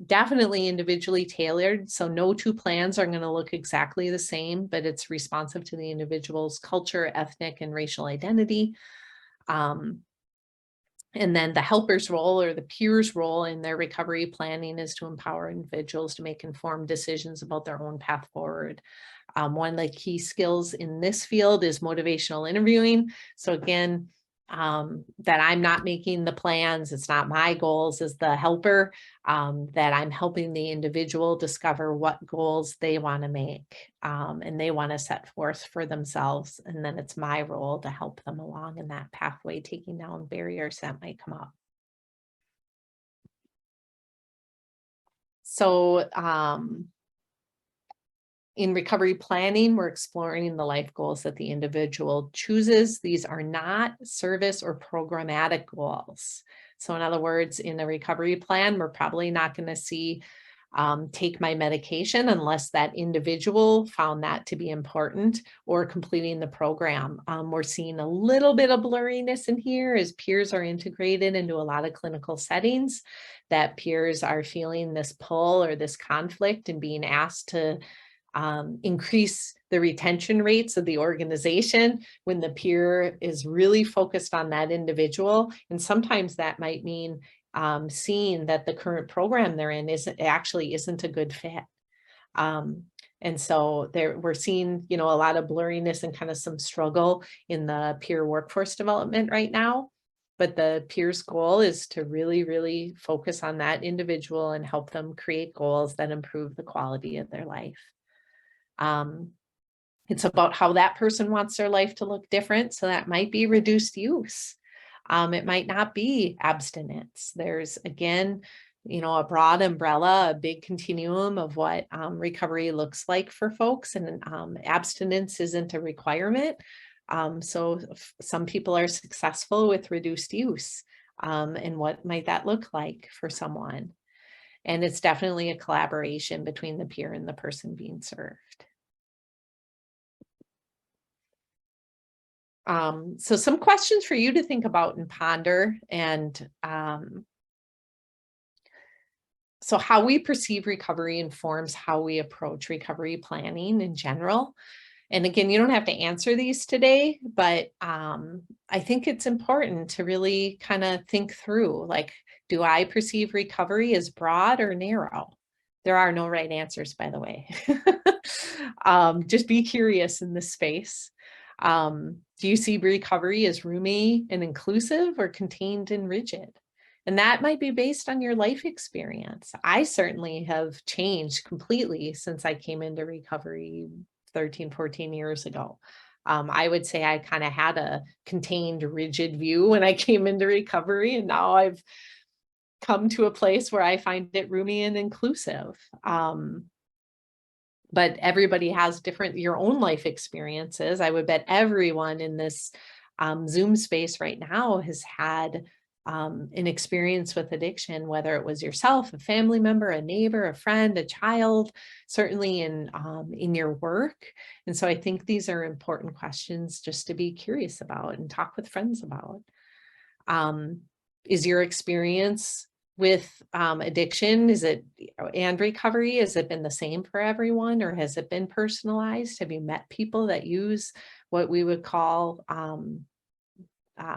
S3: Definitely individually tailored, so no two plans are going to look exactly the same, but it's responsive to the individual's culture, ethnic, and racial identity. And then the helper's role or the peer's role in their recovery planning is to empower individuals to make informed decisions about their own path forward. One of the key skills in this field is motivational interviewing. So again, that I'm not making the plans, it's not my goals as the helper, that I'm helping the individual discover what goals they want to make and they want to set forth for themselves. And then it's my role to help them along in that pathway, taking down barriers that might come up. So in recovery planning, we're exploring the life goals that the individual chooses. These are not service or programmatic goals. So in other words, in a recovery plan, we're probably not going to see take my medication unless that individual found that to be important or completing the program. We're seeing a little bit of blurriness in here as peers are integrated into a lot of clinical settings, that peers are feeling this pull or this conflict and being asked to increase the retention rates of the organization when the peer is really focused on that individual. And sometimes that might mean seeing that the current program they're in actually isn't a good fit. And so we're seeing, a lot of blurriness and kind of some struggle in the peer workforce development right now. But the peer's goal is to really, really focus on that individual and help them create goals that improve the quality of their life. It's about how that person wants their life to look different. So that might be reduced use. It might not be abstinence. There's, again, a broad umbrella, a big continuum of what recovery looks like for folks, and abstinence isn't a requirement. So some people are successful with reduced use. And what might that look like for someone? And it's definitely a collaboration between the peer and the person being served. So some questions for you to think about and ponder. And so how we perceive recovery informs how we approach recovery planning in general. And again, you don't have to answer these today, but I think it's important to really kind of think through, like, do I perceive recovery as broad or narrow? There are no right answers, by the way. Just be curious in this space. Do you see recovery as roomy and inclusive or contained and rigid? And that might be based on your life experience. I certainly have changed completely since I came into recovery 13, 14 years ago. I would say I kind of had a contained, rigid view when I came into recovery, and now I've come to a place where I find it roomy and inclusive. But everybody has your own life experiences. I would bet everyone in this Zoom space right now has had an experience with addiction, whether it was yourself, a family member, a neighbor, a friend, a child, certainly in your work. And so I think these are important questions just to be curious about and talk with friends about. Is your experience with addiction, and recovery, has it been the same for everyone, or has it been personalized? Have you met people that use what we would call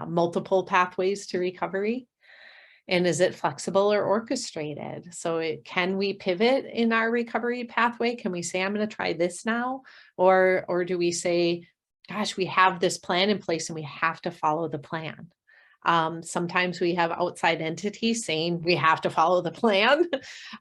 S3: multiple pathways to recovery? And is it flexible or orchestrated? So can we pivot in our recovery pathway? Can we say, I'm going to try this now? Or do we say, gosh, we have this plan in place and we have to follow the plan? Sometimes we have outside entities saying we have to follow the plan.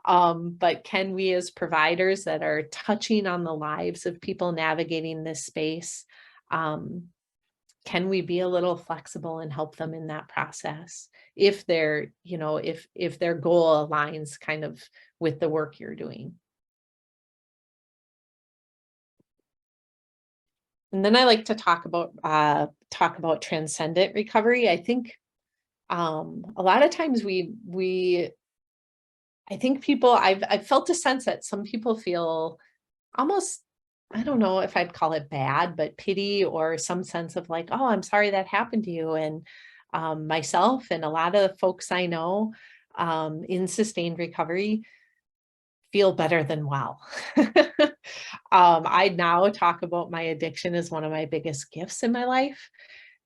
S3: But can we, as providers that are touching on the lives of people navigating this space, can we be a little flexible and help them in that process if they're, if their goal aligns kind of with the work you're doing? And then I like to talk about transcendent recovery. I think a lot of times I think people, I've felt a sense that some people feel almost, I don't know if I'd call it bad, but pity or some sense of like, oh, I'm sorry that happened to you. And myself and a lot of folks I know in sustained recovery feel better than well. I now talk about my addiction as one of my biggest gifts in my life,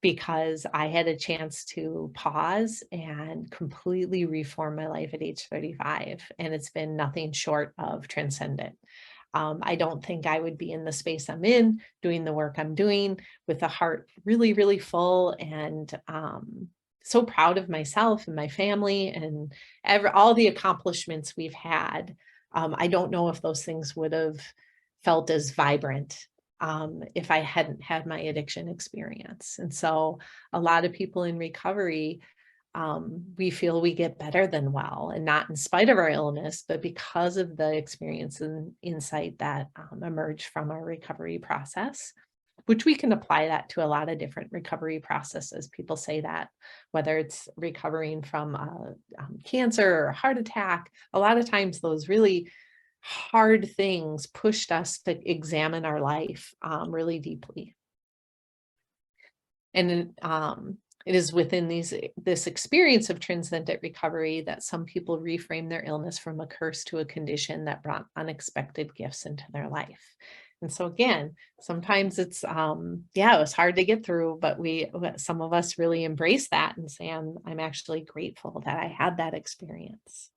S3: because I had a chance to pause and completely reform my life at age 35. And it's been nothing short of transcendent. I don't think I would be in the space I'm in, doing the work I'm doing, with a heart really, really full, and so proud of myself and my family and all the accomplishments we've had. I don't know if those things would have felt as vibrant if I hadn't had my addiction experience. And so a lot of people in recovery, we feel we get better than well, and not in spite of our illness, but because of the experience and insight that emerged from our recovery process, which we can apply that to a lot of different recovery processes. People say that whether it's recovering from cancer or a heart attack, a lot of times those really hard things pushed us to examine our life really deeply. And it is within this experience of transcendent recovery that some people reframe their illness from a curse to a condition that brought unexpected gifts into their life. And so again, sometimes it's, it was hard to get through, but some of us really embrace that and say, I'm actually grateful that I had that experience.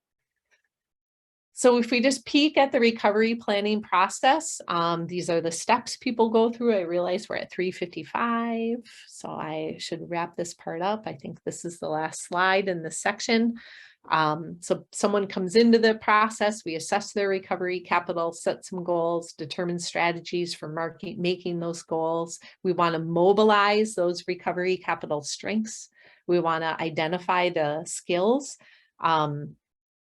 S3: So if we just peek at the recovery planning process, these are the steps people go through. I realize we're at 3:55, so I should wrap this part up. I think this is the last slide in this section. So someone comes into the process, we assess their recovery capital, set some goals, determine strategies for making those goals. We want to mobilize those recovery capital strengths. We want to identify the skills.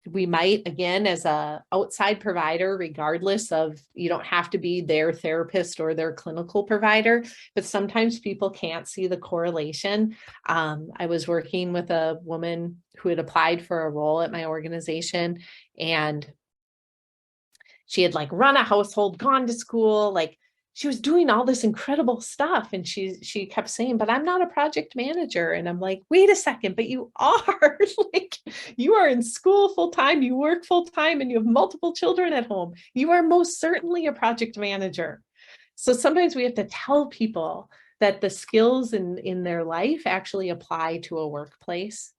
S3: We might, again, as a outside provider, regardless of, you don't have to be their therapist or their clinical provider, but sometimes people can't see the correlation. I was working with a woman who had applied for a role at my organization, and she had like run a household, gone to school, like she was doing all this incredible stuff. And she kept saying, but I'm not a project manager. And I'm like, wait a second, but you are. Like, you are in school full time, you work full time, and you have multiple children at home. You are most certainly a project manager. So sometimes we have to tell people that the skills in their life actually apply to a workplace.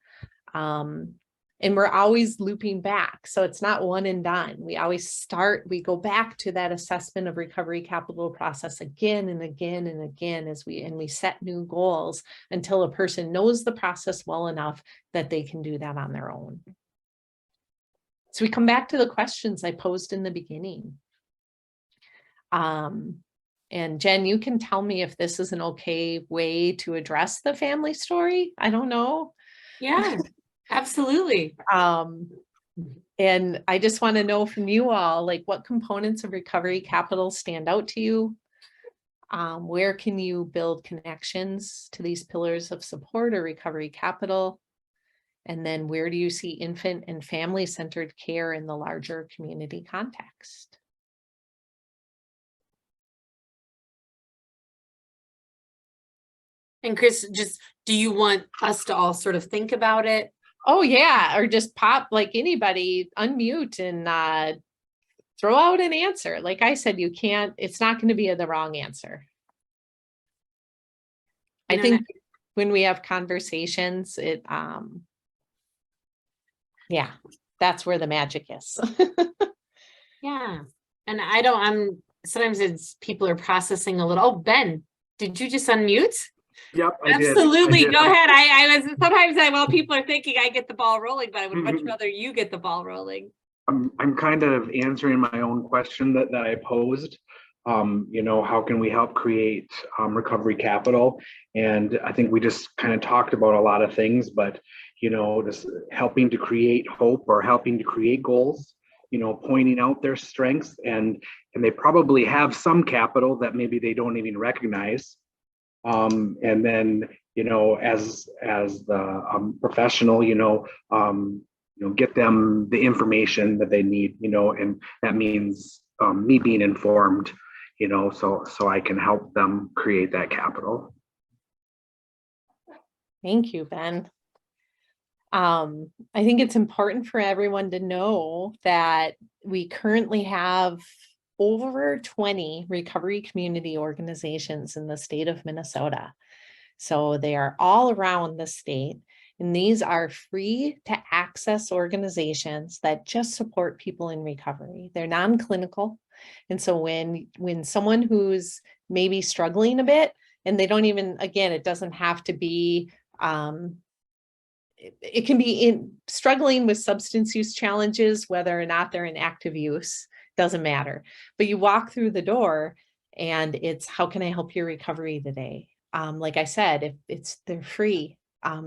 S3: And we're always looping back. So it's not one and done. We always we go back to that assessment of recovery capital process again and again and again as we set new goals until a person knows the process well enough that they can do that on their own. So we come back to the questions I posed in the beginning. And Jen, you can tell me if this is an okay way to address the family story. I don't know.
S1: Yeah. Absolutely.
S3: And I just want to know from you all, like, what components of recovery capital stand out to you? Where can you build connections to these pillars of support or recovery capital? And then where do you see infant and family-centered care in the larger community context?
S1: And Kris, just, do you want us to all sort of think about it?
S3: Oh yeah, or just pop, like anybody, unmute and throw out an answer. Like I said, it's not going to be the wrong answer. I think when we have conversations, yeah, that's where the magic is.
S1: Yeah. And sometimes it's people are processing a little. Oh, Ben, did you just unmute?
S4: Yep, I did.
S1: Absolutely.
S4: I did.
S1: Go ahead. I was sometimes while people are thinking I get the ball rolling, but I would much rather you get the ball rolling.
S4: I'm kind of answering my own question that I posed. How can we help create recovery capital? And I think we just kind of talked about a lot of things, but just helping to create hope or helping to create goals, pointing out their strengths, and they probably have some capital that maybe they don't even recognize. And then, as the professional, get them the information that they need, and that means me being informed, so I can help them create that capital.
S3: Thank you, Ben. I think it's important for everyone to know that we currently have over 20 recovery community organizations in the state of Minnesota. So they are all around the state, and these are free to access organizations that just support people in recovery. They're non-clinical. And so when someone who's maybe struggling a bit, and they don't even, again, it doesn't have to be, it can be in struggling with substance use challenges, whether or not they're in active use, doesn't matter. But you walk through the door and it's, how can I help your recovery today? Like I said, they're free.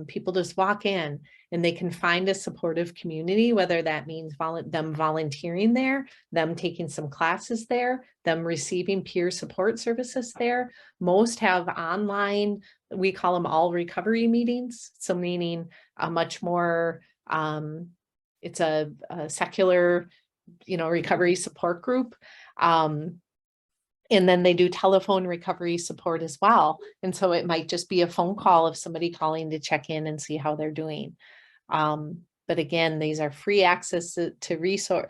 S3: People just walk in and they can find a supportive community, whether that means them volunteering there, them taking some classes there, them receiving peer support services there. Most have online, we call them all recovery meetings. So meaning a much more, it's a secular, recovery support group. And then they do telephone recovery support as well. And so it might just be a phone call of somebody calling to check in and see how they're doing. But again, these are free access to resource,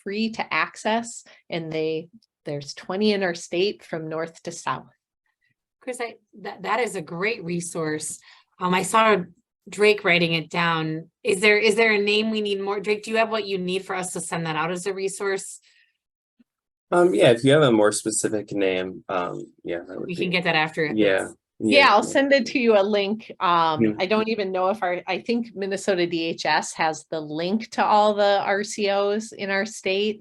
S3: free to access, and there's 20 in our state from north to south.
S1: Kris, that is a great resource. I saw Drake writing it down. Is there a name we need more? Drake, do you have what you need for us to send that out as a resource?
S2: Yeah, if you have a more specific name, yeah,
S1: we can get that after.
S3: Yeah, I'll send it to you a link. I don't even know if I think Minnesota DHS has the link to all the RCOs in our state.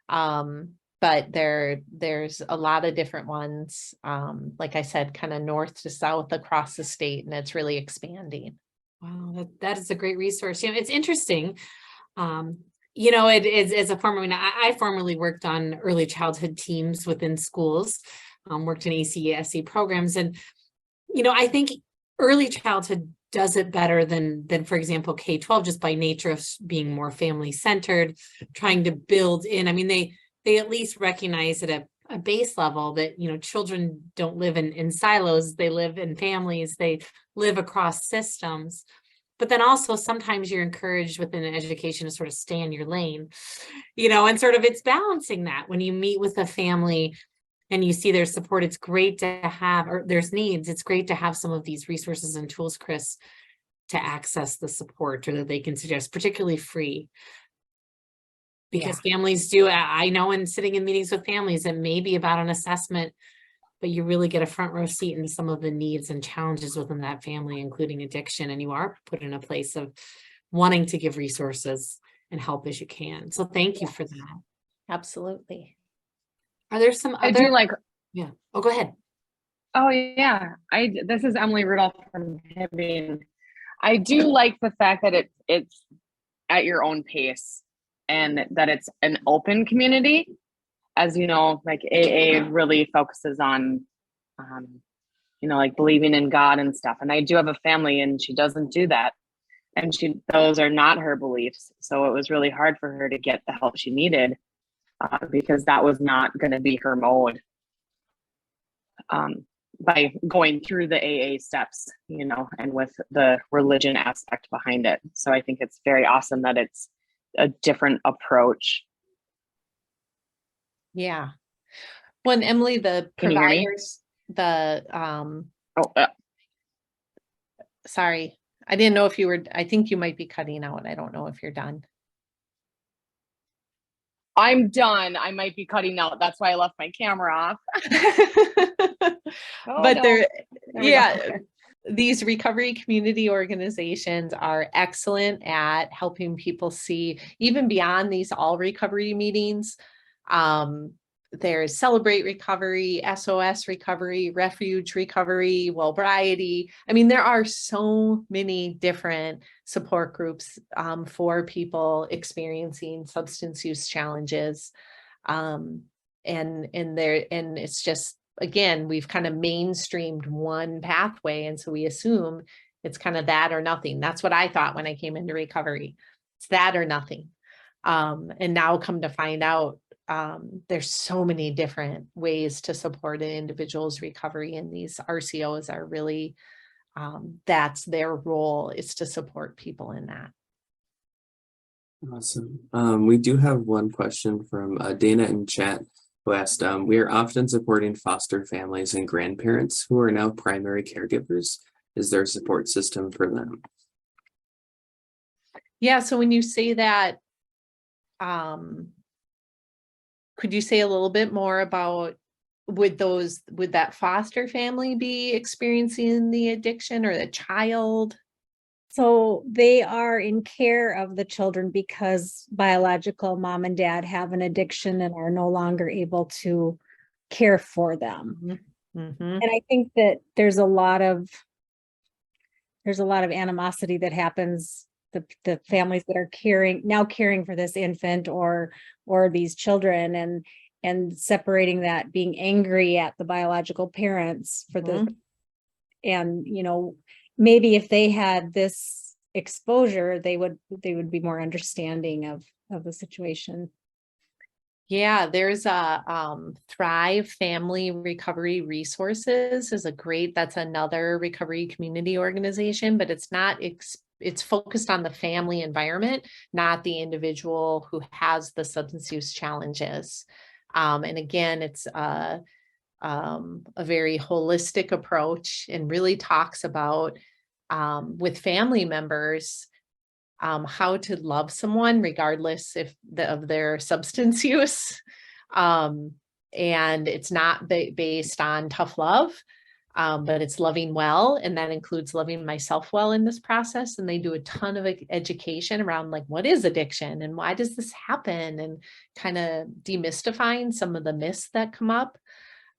S3: But there's a lot of different ones. Like I said, kind of north to south across the state, and it's really expanding.
S1: Wow, that is a great resource. It's interesting. It is as a former, I formerly worked on early childhood teams within schools, worked in ACSE programs. And, I think early childhood does it better than for example, K-12, just by nature of being more family centered, trying to build in. They at least recognize at a base level that, children don't live in silos, they live in families, they live across systems. But then also sometimes you're encouraged within an education to sort of stay in your lane, and sort of it's balancing that when you meet with a family and you see their support, it's great to have, or there's needs, it's great to have some of these resources and tools, Kris, to access the support or that they can suggest, particularly free. Because families do, I know in sitting in meetings with families, it may be about an assessment, but you really get a front row seat into some of the needs and challenges within that family, including addiction. And you are put in a place of wanting to give resources and help as you can. So thank you for that.
S3: Absolutely.
S1: Are there some other? Yeah. Oh, go ahead.
S5: Oh yeah. This is Emily Rudolph from Hibbing. I do like the fact that it's at your own pace and that it's an open community. As you know, like AA really focuses on, like believing in God and stuff. And I do have a family and she doesn't do that. And those are not her beliefs. So it was really hard for her to get the help she needed because that was not going to be her mode. By going through the AA steps, and with the religion aspect behind it. So I think it's very awesome that it's a different approach.
S3: Yeah. When Emily, the providers, sorry. I didn't know if you were, I think you might be cutting out. I don't know if you're done.
S5: I'm done. I might be cutting out. That's why I left my camera off. Oh,
S3: But
S5: no.
S3: there
S5: There we go.
S3: yeah,
S5: Okay.
S3: these recovery community organizations are excellent at helping people see, even beyond these all recovery meetings. There's Celebrate Recovery, SOS Recovery, Refuge Recovery, Wellbriety. I mean, there are so many different support groups for people experiencing substance use challenges. And it's just, again, we've kind of mainstreamed one pathway. And so we assume it's kind of that or nothing. That's what I thought when I came into recovery. It's that or nothing. And now come to find out, there's so many different ways to support an individual's recovery. And these RCOs are really, that's their role, is to support people in that.
S2: Awesome. We do have one question from Dana in chat who asked, we are often supporting foster families and grandparents who are now primary caregivers. Is there a support system for them?
S3: Yeah, so when you say that, could you say a little bit more about, would that foster family be experiencing the addiction, or the child?
S6: So they are in care of the children because biological mom and dad have an addiction and are no longer able to care for them.
S3: Mm-hmm.
S6: And I think that there's a lot of animosity that happens, the families that are caring for this infant or these children, and separating that, being angry at the biological parents for the, and maybe if they had this exposure, they would be more understanding of the situation.
S3: Yeah, there's a Thrive Family Recovery Resources that's another recovery community organization, but it's focused on the family environment, not the individual who has the substance use challenges. And again, it's a very holistic approach, and really talks about, with family members, how to love someone regardless of their substance use. And it's not based on tough love, but it's loving well. And that includes loving myself well in this process. And they do a ton of education around, like, what is addiction and why does this happen, and kind of demystifying some of the myths that come up.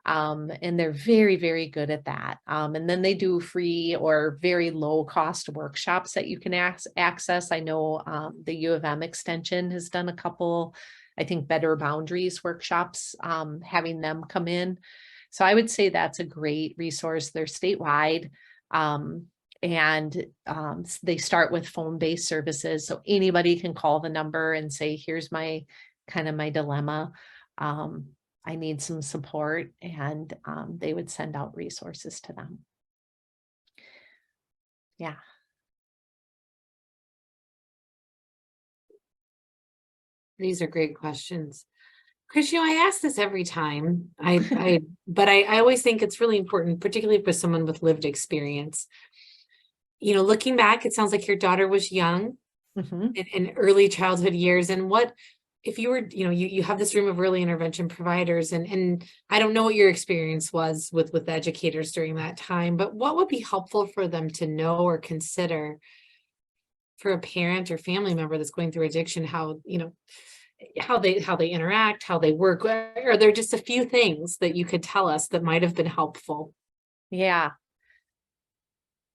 S3: And they're very, very good at that. And then they do free or very low cost workshops that you can access. I know the U of M extension has done a couple, I think, Better Boundaries workshops, having them come in. So I would say that's a great resource. They're statewide. And they start with phone-based services. So anybody can call the number and say, here's my dilemma. I need some support, and they would send out resources to them. Yeah.
S1: These are great questions. Kris, I ask this every time. But I always think it's really important, particularly for someone with lived experience. Looking back, it sounds like your daughter was young, in early childhood years. And what if you were, you have this room of early intervention providers, and I don't know what your experience was with educators during that time, but what would be helpful for them to know or consider for a parent or family member that's going through addiction, how they interact, how they work? Are there just a few things that you could tell us that might have been helpful?
S3: Yeah.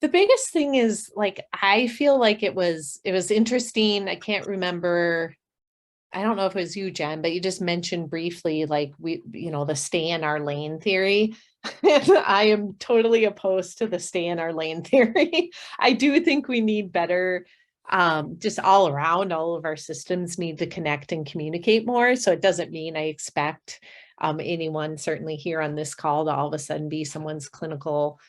S3: The biggest thing is, like, I feel like it was interesting. I can't remember. I don't know if it was you, Jen, but you just mentioned briefly, like, the stay in our lane theory. I am totally opposed to the stay in our lane theory. I do think we need better, just all around, all of our systems need to connect and communicate more. So it doesn't mean I expect anyone, certainly here on this call, to all of a sudden be someone's clinical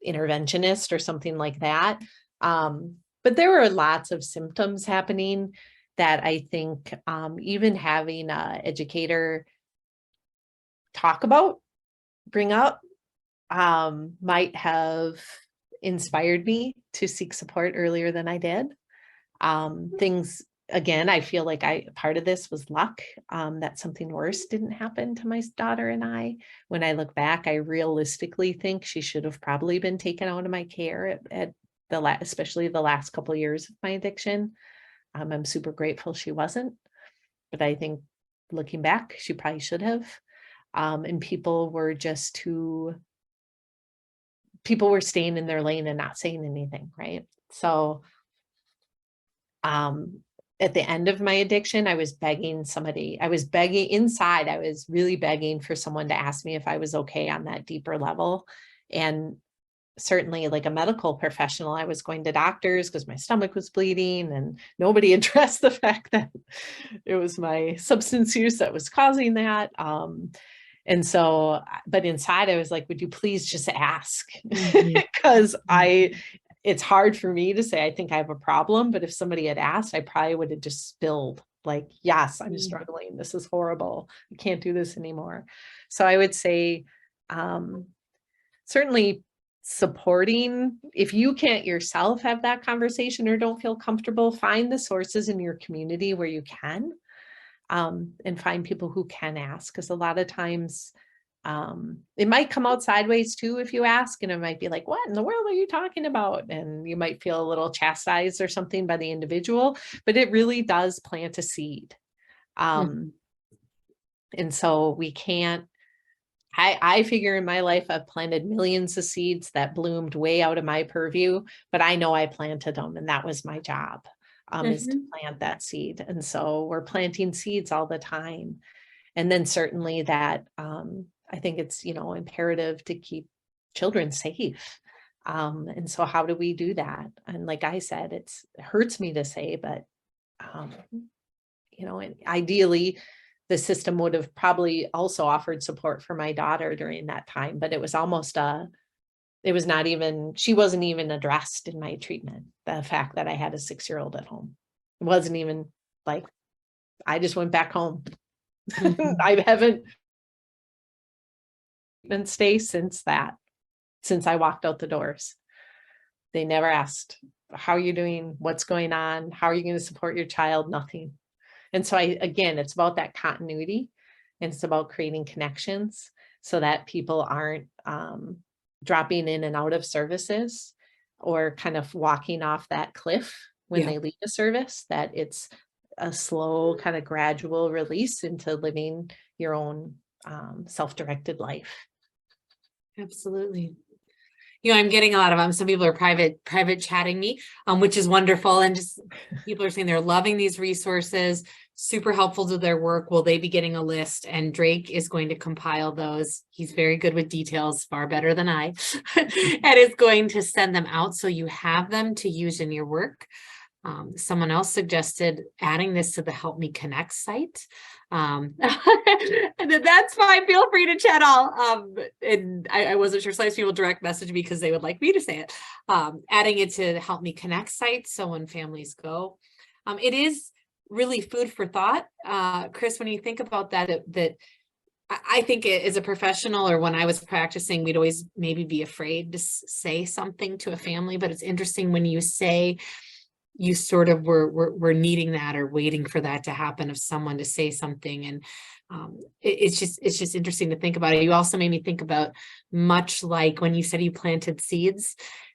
S3: interventionist or something like that. But there were lots of symptoms happening that I think even having an educator bring up, might have inspired me to seek support earlier than I did. Things, again, I feel like part of this was luck, that something worse didn't happen to my daughter and I. When I look back, I realistically think she should have probably been taken out of my care at especially the last couple of years of my addiction. I'm super grateful she wasn't, but I think looking back, she probably should have. And people were staying in their lane and not saying anything, right? So at the end of my addiction, I was begging inside, I was really begging for someone to ask me if I was okay on that deeper level. And certainly, like a medical professional, I was going to doctors because my stomach was bleeding, and nobody addressed the fact that it was my substance use that was causing that. And so, but inside I was like, would you please just ask? Because it's hard for me to say, I think I have a problem, but if somebody had asked, I probably would have just spilled like, yes, I'm struggling. This is horrible. I can't do this anymore. So I would say, certainly supporting, if you can't yourself have that conversation or don't feel comfortable, find the sources in your community where you can, and find people who can ask. Because a lot of times it might come out sideways too if you ask, and it might be like, what in the world are you talking about? And you might feel a little chastised or something by the individual, but it really does plant a seed. And so we can't, I figure in my life, I've planted millions of seeds that bloomed way out of my purview, but I know I planted them, and that was my job, is to plant that seed. And so we're planting seeds all the time. And then certainly that, I think it's, imperative to keep children safe. And so how do we do that? And like I said, it hurts me to say, but, and ideally, the system would have probably also offered support for my daughter during that time, but it was almost she wasn't even addressed in my treatment. The fact that I had a 6-year-old at home, it wasn't even like, I just went back home. I haven't been stay since I walked out the doors. They never asked, how are you doing? What's going on? How are you going to support your child? Nothing. And so again, it's about that continuity, and it's about creating connections so that people aren't dropping in and out of services or kind of walking off that cliff when they leave a service, that it's a slow kind of gradual release into living your own self-directed life.
S1: Absolutely. I'm getting a lot of some people are private chatting me, which is wonderful. And just people are saying they're loving these resources, super helpful to their work. Will they be getting a list? And Drake is going to compile those. He's very good with details, far better than I, and is going to send them out so you have them to use in your work. Someone else suggested adding this to the Help Me Connect site. And that's fine. Feel free to chat all. And I wasn't sure, some people direct message me because they would like me to say it. Adding it to the Help Me Connect site. So when families go, it is really food for thought. Kris, when you think about that I think as a professional, or when I was practicing, we'd always maybe be afraid to say something to a family, but it's interesting when you say, you sort of were needing that or waiting for that to happen, of someone to say something. And it's just interesting to think about it. You also made me think about, much like when you said you planted seeds,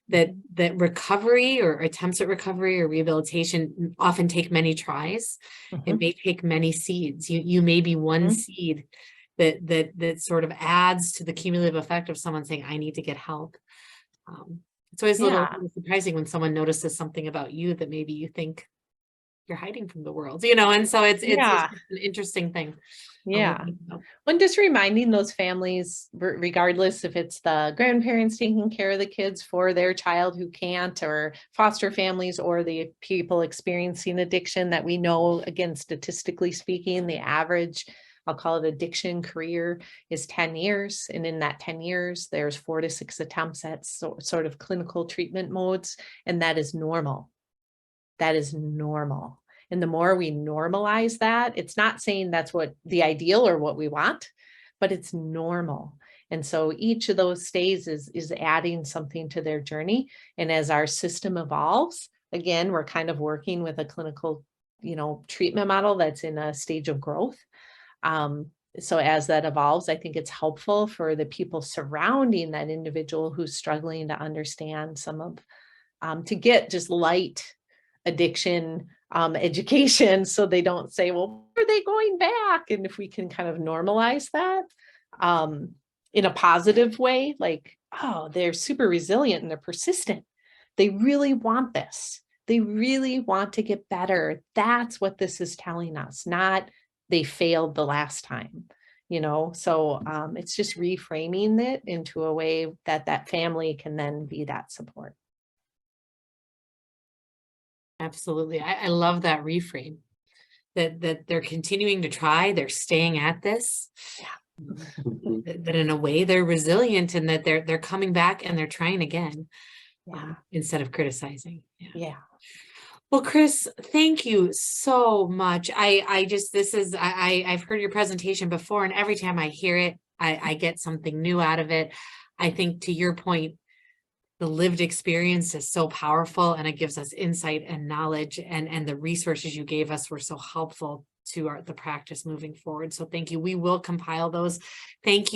S1: that recovery or attempts at recovery or rehabilitation often take many tries. It may take many seeds. You may be one seed that sort of adds to the cumulative effect of someone saying, I need to get help. It's always a little surprising when someone notices something about you that maybe you think you're hiding from the world, and so it's an interesting thing.
S3: When just reminding those families, regardless if it's the grandparents taking care of the kids for their child who can't, or foster families, or the people experiencing addiction, that we know, again, statistically speaking, the average, I'll call it addiction career, is 10 years. And in that 10 years, there's 4 to 6 attempts at sort of clinical treatment modes. And that is normal. That is normal. And the more we normalize that, it's not saying that's what the ideal or what we want, but it's normal. And so each of those stays is adding something to their journey. And as our system evolves, again, we're kind of working with a clinical, treatment model that's in a stage of growth. So as that evolves, I think it's helpful for the people surrounding that individual who's struggling to understand some of, to get just light addiction education, so they don't say, well, are they going back? And if we can kind of normalize that in a positive way, like, oh, they're super resilient and they're persistent. They really want this. They really want to get better. That's what this is telling us, not they failed the last time, so it's just reframing it into a way that family can then be that support.
S1: Absolutely. I love that reframe, that they're continuing to try, they're staying at this. That in a way they're resilient, and that they're coming back and they're trying again, instead of criticizing.
S3: Yeah.
S1: Well, Kris, thank you so much. I've heard your presentation before, and every time I hear it, I get something new out of it. I think, to your point, the lived experience is so powerful, and it gives us insight and knowledge, and the resources you gave us were so helpful to the practice moving forward. So thank you. We will compile those. Thank you.